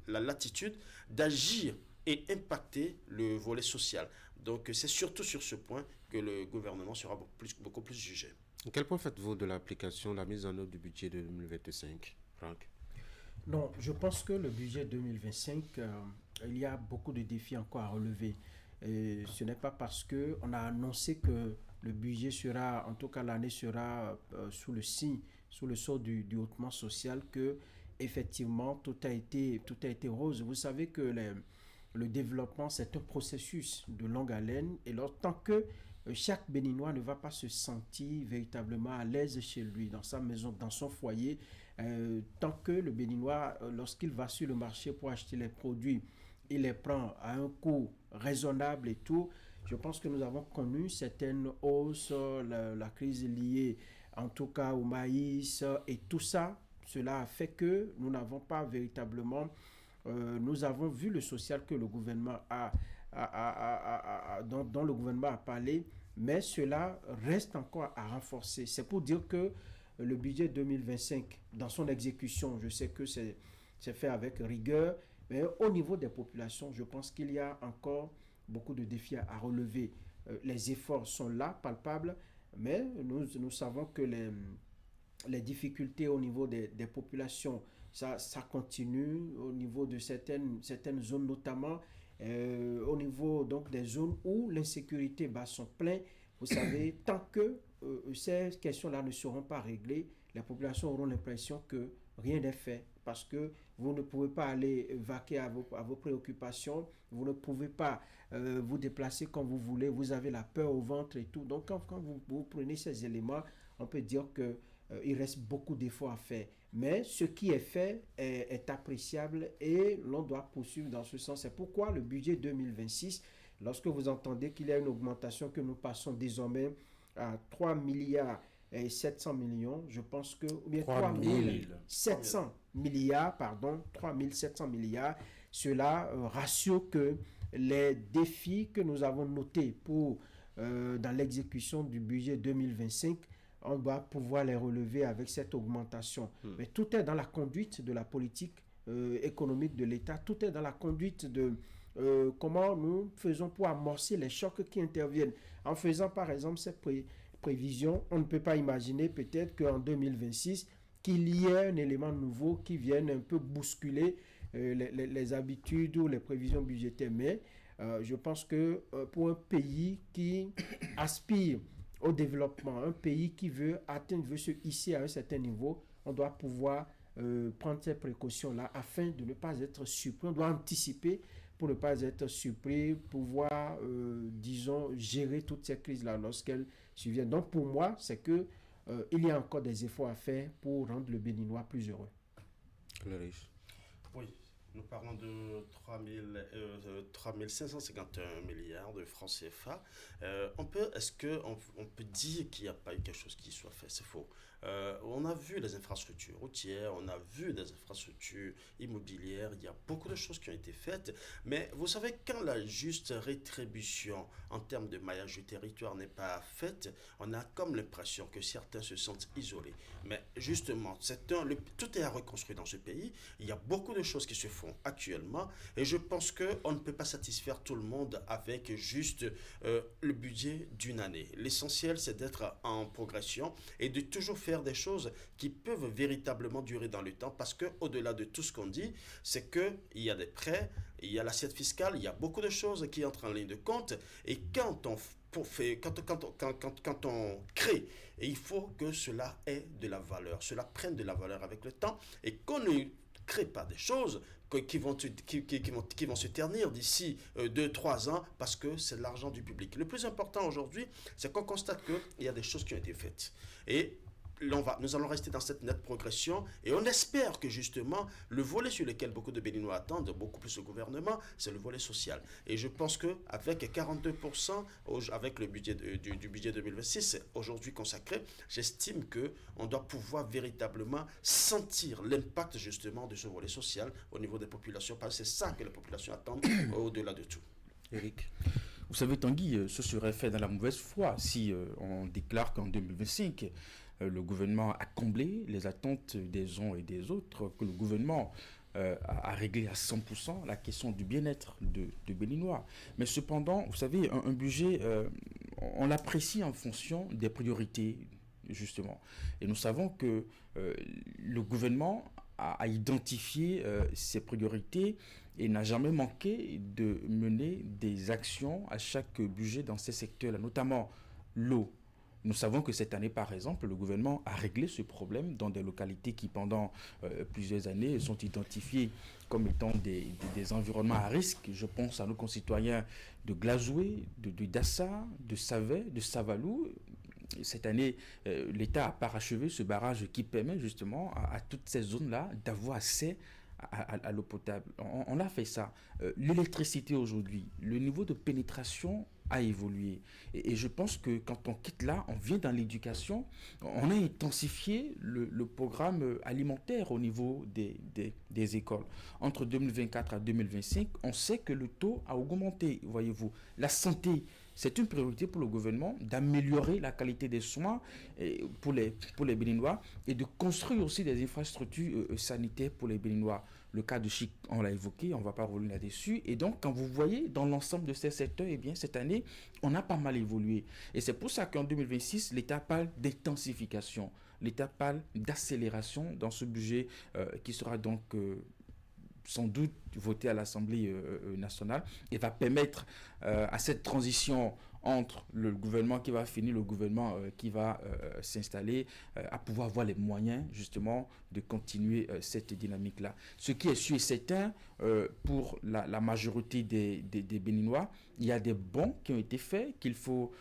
latitude d'agir et impacter le volet social. Donc, c'est surtout sur ce point que le gouvernement sera beaucoup plus jugé. Quel point faites-vous de l'application, la mise en œuvre du budget de 2025, Franck? Non, je pense que le budget 2025, il y a beaucoup de défis encore à relever. Et ce n'est pas parce qu'on a annoncé que le budget sera, en tout cas l'année sera sous le sceau du hautement social, qu'il effectivement, tout a été rose. Vous savez que le développement, c'est un processus de longue haleine. Et tant que chaque Béninois ne va pas se sentir véritablement à l'aise chez lui, dans sa maison, dans son foyer, tant que le Béninois, lorsqu'il va sur le marché pour acheter les produits, il les prend à un coût raisonnable et tout, je pense que nous avons connu certaines hausses, la crise liée en tout cas au maïs et tout ça, cela a fait que nous n'avons pas véritablement, nous avons vu le social que le gouvernement dont le gouvernement a parlé, mais cela reste encore à renforcer. C'est pour dire que le budget 2025, dans son exécution, je sais que c'est fait avec rigueur, mais au niveau des populations, je pense qu'il y a encore beaucoup de défis à relever. Les efforts sont là, palpables, mais nous savons que les difficultés au niveau des populations, ça continue au niveau de certaines zones, notamment au niveau donc, des zones où l'insécurité bat son plein. Vous savez, tant que ces questions-là ne seront pas réglées, les populations auront l'impression que rien n'est fait, parce que vous ne pouvez pas aller vaquer à vos préoccupations, vous ne pouvez pas vous déplacer comme vous voulez, vous avez la peur au ventre et tout. Donc quand vous prenez ces éléments, on peut dire qu'il reste beaucoup d'efforts à faire. Mais ce qui est fait est appréciable et l'on doit poursuivre dans ce sens. C'est pourquoi le budget 2026, lorsque vous entendez qu'il y a une augmentation, que nous passons désormais à 3 milliards et 700 millions, je pense que, ou bien 3 700 milliards, pardon, 3 700 milliards, cela rassure que les défis que nous avons notés dans l'exécution du budget 2025, on doit pouvoir les relever avec cette augmentation. Mais tout est dans la conduite de la politique économique de l'État, tout est dans la conduite de comment nous faisons pour amorcer les chocs qui interviennent. En faisant par exemple cette prévision, on ne peut pas imaginer peut-être qu'en 2026, qu'il y ait un élément nouveau qui vienne un peu bousculer les habitudes ou les prévisions budgétaires. Mais je pense que pour un pays qui aspire au développement, un pays qui veut se hisser à un certain niveau, on doit pouvoir prendre ces précautions-là afin de ne pas être surpris. On doit anticiper pour ne pas être surpris, pouvoir, disons, gérer toutes ces crises-là lorsqu'elles surviennent. Donc pour moi, c'est que il y a encore des efforts à faire pour rendre le Béninois plus heureux. Oui, nous parlons de 3 551 milliards de francs CFA. Est-ce qu'on peut dire qu'il n'y a pas eu quelque chose qui soit fait? C'est faux. On a vu les infrastructures routières, on a vu des infrastructures immobilières, il y a beaucoup de choses qui ont été faites, mais vous savez, quand la juste rétribution en termes de maillage du territoire n'est pas faite, on a comme l'impression que certains se sentent isolés. Mais justement, tout est à reconstruire dans ce pays, il y a beaucoup de choses qui se font actuellement, et je pense qu'on ne peut pas satisfaire tout le monde avec juste le budget d'une année. L'essentiel, c'est d'être en progression et de toujours faire des choses qui peuvent véritablement durer dans le temps, parce que au-delà de tout ce qu'on dit, c'est que il y a des prêts, il y a l'assiette fiscale, il y a beaucoup de choses qui entrent en ligne de compte, et quand on crée, et il faut que cela ait de la valeur, cela prenne de la valeur avec le temps, et qu'on ne crée pas des choses qui vont se ternir d'ici 2-3 ans, parce que c'est de l'argent du public. Le plus important aujourd'hui, c'est qu'on constate qu'il y a des choses qui ont été faites. Et nous allons rester dans cette nette progression, et on espère que justement le volet sur lequel beaucoup de Béninois attendent beaucoup plus au gouvernement, c'est le volet social. Et je pense qu'avec 42% avec le budget du budget 2026 aujourd'hui consacré, j'estime qu'on doit pouvoir véritablement sentir l'impact justement de ce volet social au niveau des populations, parce que c'est ça que les populations attendent au-delà de tout. Éric, vous savez, Tanguy, ce serait fait dans la mauvaise foi si on déclare qu'en 2025, le gouvernement a comblé les attentes des uns et des autres, que le gouvernement a réglé à 100% la question du bien-être de Béninois. Mais cependant, vous savez, un budget, on l'apprécie en fonction des priorités, justement. Et nous savons que le gouvernement a identifié ses priorités et n'a jamais manqué de mener des actions à chaque budget dans ces secteurs-là, notamment l'eau, Nous savons que cette année, par exemple, le gouvernement a réglé ce problème dans des localités qui, pendant plusieurs années, sont identifiées comme étant des environnements à risque. Je pense à nos concitoyens de Glazoué, de Dassa, de Savet, de Savalou. Cette année, l'État a parachevé ce barrage qui permet justement à toutes ces zones-là d'avoir accès à l'eau potable. On a fait ça. L'électricité aujourd'hui, le niveau de pénétration a évolué. Et je pense que quand on quitte là, on vient dans l'éducation, on a intensifié le programme alimentaire au niveau des écoles. Entre 2024 à 2025, on sait que le taux a augmenté, voyez-vous. La santé, c'est une priorité pour le gouvernement d'améliorer la qualité des soins pour les Béninois et de construire aussi des infrastructures sanitaires pour les Béninois. Le cas de Chic, on l'a évoqué, on ne va pas revenir là-dessus. Et donc, quand vous voyez dans l'ensemble de ces secteurs, eh bien, cette année, on a pas mal évolué. Et c'est pour ça qu'en 2026, l'État parle d'intensification. L'État parle d'accélération dans ce budget qui sera donc sans doute voté à l'Assemblée nationale et va permettre à cette transition entre le gouvernement qui va finir, le gouvernement qui va s'installer, à pouvoir avoir les moyens justement de continuer cette dynamique-là. Ce qui est sûr et certain, pour la majorité des Béninois, il y a des bons qui ont été faits, qu'il faut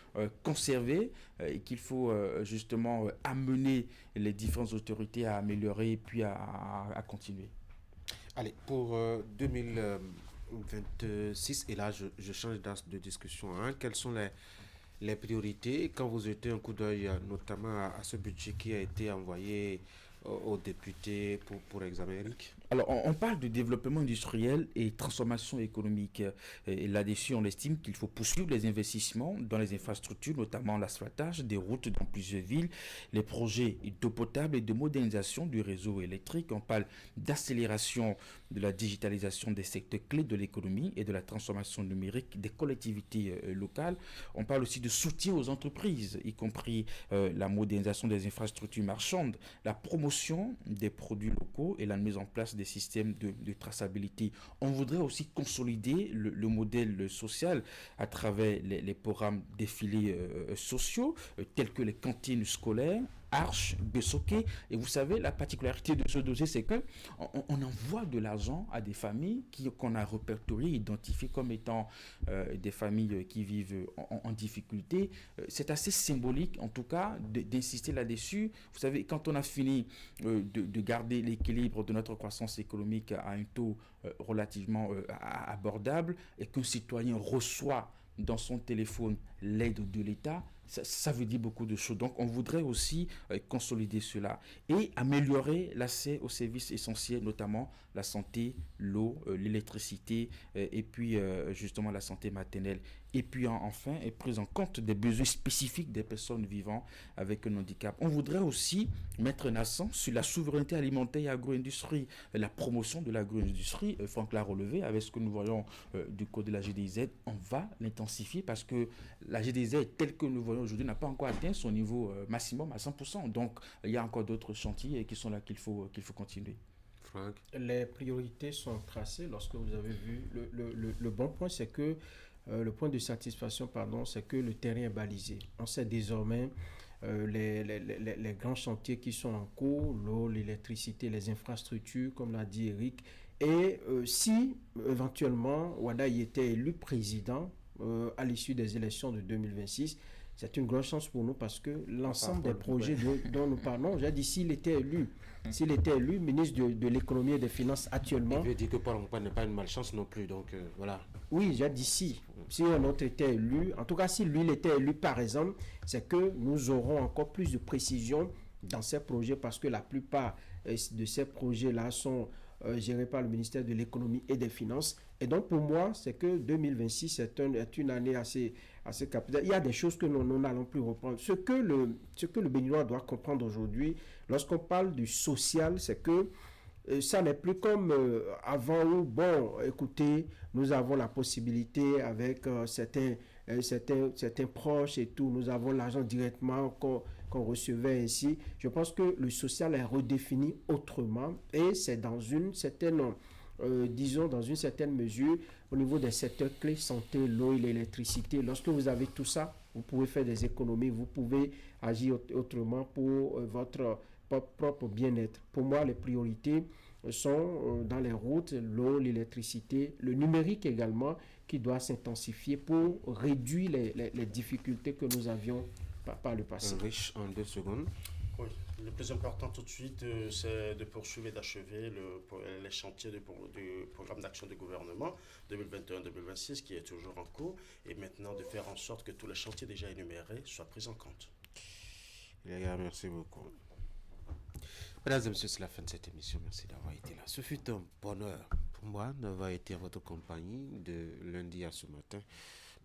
conserver et qu'il faut justement amener les différentes autorités à améliorer et puis à continuer. Allez, pour 2026, et là je change de discussion, hein. Quelles sont les priorités quand vous jetez un coup d'œil notamment à ce budget qui a été envoyé aux députés pour examen, Eric? Alors, on parle de développement industriel et transformation économique. Et là-dessus, on estime qu'il faut poursuivre les investissements dans les infrastructures, notamment l'asphaltage des routes dans plusieurs villes, les projets d'eau potable et de modernisation du réseau électrique. On parle d'accélération de la digitalisation des secteurs clés de l'économie et de la transformation numérique des collectivités locales. On parle aussi de soutien aux entreprises, y compris la modernisation des infrastructures marchandes, la promotion des produits locaux et la mise en place des systèmes de traçabilité. On voudrait aussi consolider le modèle social à travers les programmes défilés sociaux tels que les cantines scolaires, Arche, Bessoké. Et vous savez, la particularité de ce dossier, c'est qu'on envoie de l'argent à des familles qu'on a répertoriées, identifiées comme étant des familles qui vivent en difficulté. C'est assez symbolique, en tout cas, d'insister là-dessus. Vous savez, quand on a fini de garder l'équilibre de notre croissance économique à un taux relativement abordable et qu'un citoyen reçoit dans son téléphone l'aide de l'État, ça veut dire beaucoup de choses. Donc, on voudrait aussi consolider cela et améliorer l'accès aux services essentiels, notamment la santé, l'eau, l'électricité et puis justement la santé maternelle. Et puis enfin, prise en compte des besoins spécifiques des personnes vivant avec un handicap. On voudrait aussi mettre un accent sur la souveraineté alimentaire et agro-industrie, la promotion de l'agro-industrie. Franck l'a relevé avec ce que nous voyons du code de la GDZ. On va l'intensifier parce que la GDZ, telle que nous voyons aujourd'hui, n'a pas encore atteint son niveau maximum à 100%. Donc, il y a encore d'autres chantiers qui sont là qu'il faut continuer. Franck. Les priorités sont tracées lorsque vous avez vu. Le bon point, c'est que le point de satisfaction, c'est que le terrain est balisé. On sait désormais les grands chantiers qui sont en cours, l'eau, l'électricité, les infrastructures, comme l'a dit Eric. Et si éventuellement Wada y était élu président à l'issue des élections de 2026, c'est une grande chance pour nous parce que l'ensemble des projets dont nous parlons, j'ai dit s'il était élu ministre de l'économie et des finances actuellement. Il veut dire que Paul Moupa n'est pas une malchance non plus, donc voilà. Oui, j'ai dit si un autre était élu, en tout cas si lui il était élu par exemple, c'est que nous aurons encore plus de précision dans ces projets parce que la plupart de ces projets-là sont gérés par le ministère de l'économie et des finances. Et donc pour moi, c'est que 2026 est une année assez capitale. Il y a des choses que nous n'allons plus reprendre. Ce que le Béninois doit comprendre aujourd'hui, lorsqu'on parle du social, c'est que ça n'est plus comme avant où, bon, écoutez, nous avons la possibilité avec certains proches et tout, nous avons l'argent directement qu'on recevait ainsi. Je pense que le social est redéfini autrement et c'est dans une certaine... dans une certaine mesure, au niveau des secteurs clés, santé, l'eau et l'électricité, lorsque vous avez tout ça, vous pouvez faire des économies, vous pouvez agir autrement pour votre propre bien-être. Pour moi, les priorités sont dans les routes, l'eau, l'électricité, le numérique également, qui doit s'intensifier pour réduire les difficultés que nous avions par le passé. Riche en 2 secondes. Oui, le plus important tout de suite, c'est de poursuivre et d'achever les chantiers du programme d'action du gouvernement 2021-2026 qui est toujours en cours et maintenant de faire en sorte que tous les chantiers déjà énumérés soient pris en compte. Les gars, merci beaucoup. Mesdames et messieurs, c'est la fin de cette émission. Merci d'avoir été là. Ce fut un bonheur pour moi d'avoir été à votre compagnie de lundi à ce matin.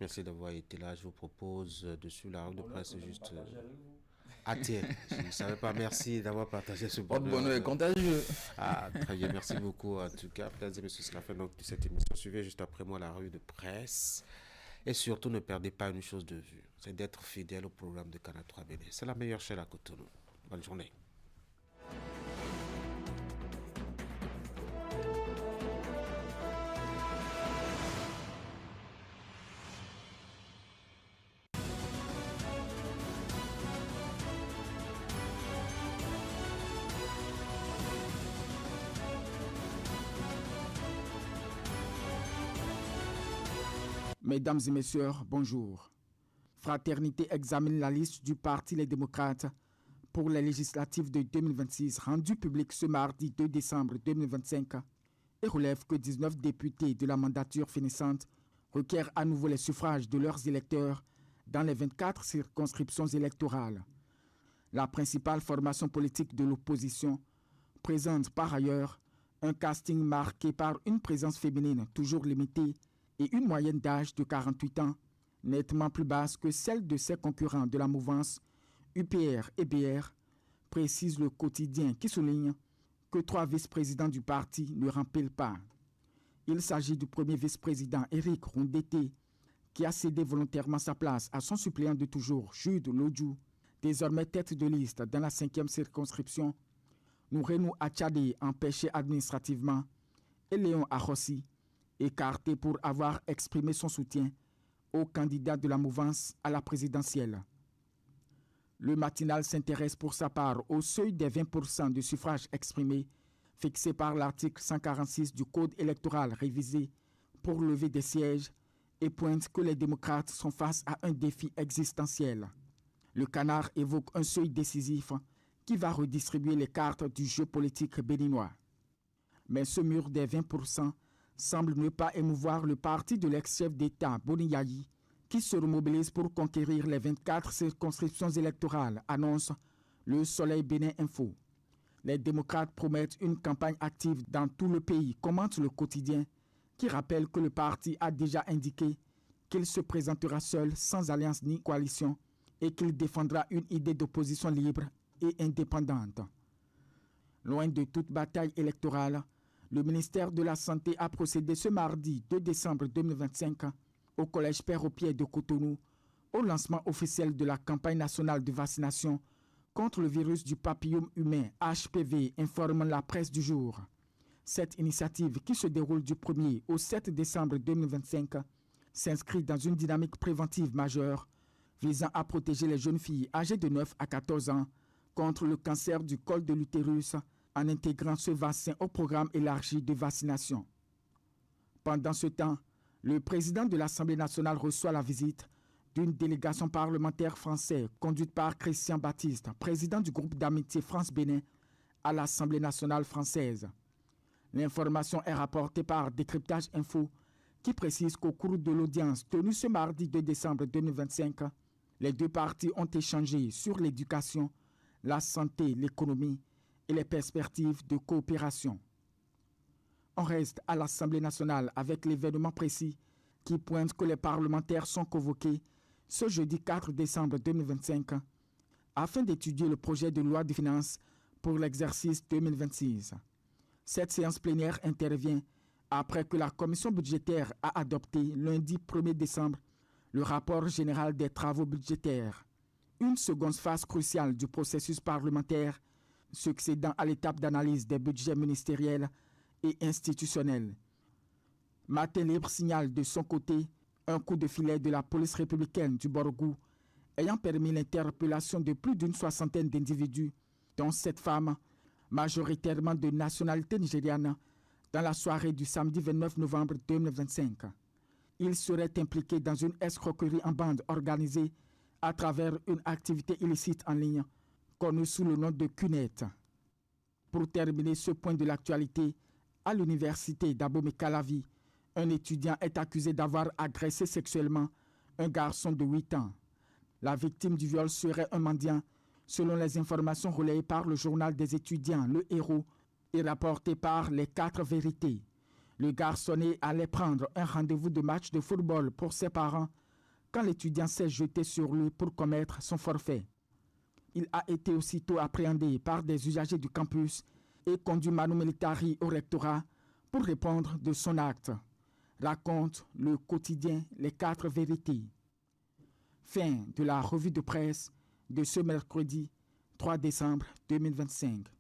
Merci d'avoir été là. Je vous propose de suivre la revue de presse juste... Ah tiens, je ne savais pas. Merci d'avoir partagé ce bonheur. Votre bonheur est contagieux. Ah, très bien. Merci beaucoup en tout cas. Mesdames et messieurs, c'est la fin donc, de cette émission. Suivez juste après moi la revue de presse. Et surtout, ne perdez pas une chose de vue. C'est d'être fidèle au programme de Canal 3 Bénin. C'est la meilleure chaîne à Cotonou. Bonne journée. Mesdames et messieurs, bonjour. Fraternité examine la liste du Parti Les Démocrates pour les législatives de 2026 rendue publique ce mardi 2 décembre 2025 et relève que 19 députés de la mandature finissante requièrent à nouveau les suffrages de leurs électeurs dans les 24 circonscriptions électorales. La principale formation politique de l'opposition présente par ailleurs un casting marqué par une présence féminine toujours limitée et une moyenne d'âge de 48 ans, nettement plus basse que celle de ses concurrents de la mouvance UPR et BR, précise le quotidien qui souligne que 3 vice-présidents du parti ne remplissent pas. Il s'agit du premier vice-président Éric Rondeté, qui a cédé volontairement sa place à son suppléant de toujours, Jude Lodjou, désormais tête de liste dans la 5e circonscription, Nourenou Achadé, empêché administrativement, et Léon Arossi, écarté pour avoir exprimé son soutien au candidat de la mouvance à la présidentielle. Le matinal s'intéresse pour sa part au seuil des 20% de suffrages exprimés fixé par l'article 146 du Code électoral révisé pour lever des sièges et pointe que les démocrates sont face à un défi existentiel. Le Canard évoque un seuil décisif qui va redistribuer les cartes du jeu politique béninois. Mais ce mur des 20% semble ne pas émouvoir le parti de l'ex-chef d'État Boni Yayi, qui se remobilise pour conquérir les 24 circonscriptions électorales, annonce le Soleil Bénin Info. Les démocrates promettent une campagne active dans tout le pays, commente le quotidien, qui rappelle que le parti a déjà indiqué qu'il se présentera seul, sans alliance ni coalition, et qu'il défendra une idée d'opposition libre et indépendante. Loin de toute bataille électorale, le ministère de la Santé a procédé ce mardi 2 décembre 2025 au Collège Père-au-Pied de Cotonou au lancement officiel de la campagne nationale de vaccination contre le virus du papillome humain HPV, informe la presse du jour. Cette initiative, qui se déroule du 1er au 7 décembre 2025, s'inscrit dans une dynamique préventive majeure visant à protéger les jeunes filles âgées de 9 à 14 ans contre le cancer du col de l'utérus en intégrant ce vaccin au programme élargi de vaccination. Pendant ce temps, le président de l'Assemblée nationale reçoit la visite d'une délégation parlementaire française conduite par Christian Baptiste, président du groupe d'amitié France-Bénin à l'Assemblée nationale française. L'information est rapportée par Décryptage Info, qui précise qu'au cours de l'audience tenue ce mardi 2 décembre 2025, les deux parties ont échangé sur l'éducation, la santé, l'économie et les perspectives de coopération. On reste à l'Assemblée nationale avec l'événement précis qui pointe que les parlementaires sont convoqués ce jeudi 4 décembre 2025 afin d'étudier le projet de loi de finances pour l'exercice 2026. Cette séance plénière intervient après que la commission budgétaire a adopté lundi 1er décembre le rapport général des travaux budgétaires. Une seconde phase cruciale du processus parlementaire succédant à l'étape d'analyse des budgets ministériels et institutionnels. Matin Libre signale de son côté un coup de filet de la police républicaine du Borgou ayant permis l'interpellation de plus d'une soixantaine d'individus, dont 7 femmes, majoritairement de nationalité nigériane, dans la soirée du samedi 29 novembre 2025. Ils seraient impliqués dans une escroquerie en bande organisée à travers une activité illicite en ligne, connue sous le nom de CUNET. Pour terminer ce point de l'actualité, à l'université d'Abomey-Calavi, un étudiant est accusé d'avoir agressé sexuellement un garçon de 8 ans. La victime du viol serait un mendiant, selon les informations relayées par le journal des étudiants Le Héros et rapportées par Les 4 Vérités. Le garçonnet allait prendre un rendez-vous de match de football pour ses parents quand l'étudiant s'est jeté sur lui pour commettre son forfait. Il a été aussitôt appréhendé par des usagers du campus et conduit manu militari au rectorat pour répondre de son acte, raconte le quotidien Les 4 Vérités. Fin de la revue de presse de ce mercredi 3 décembre 2025.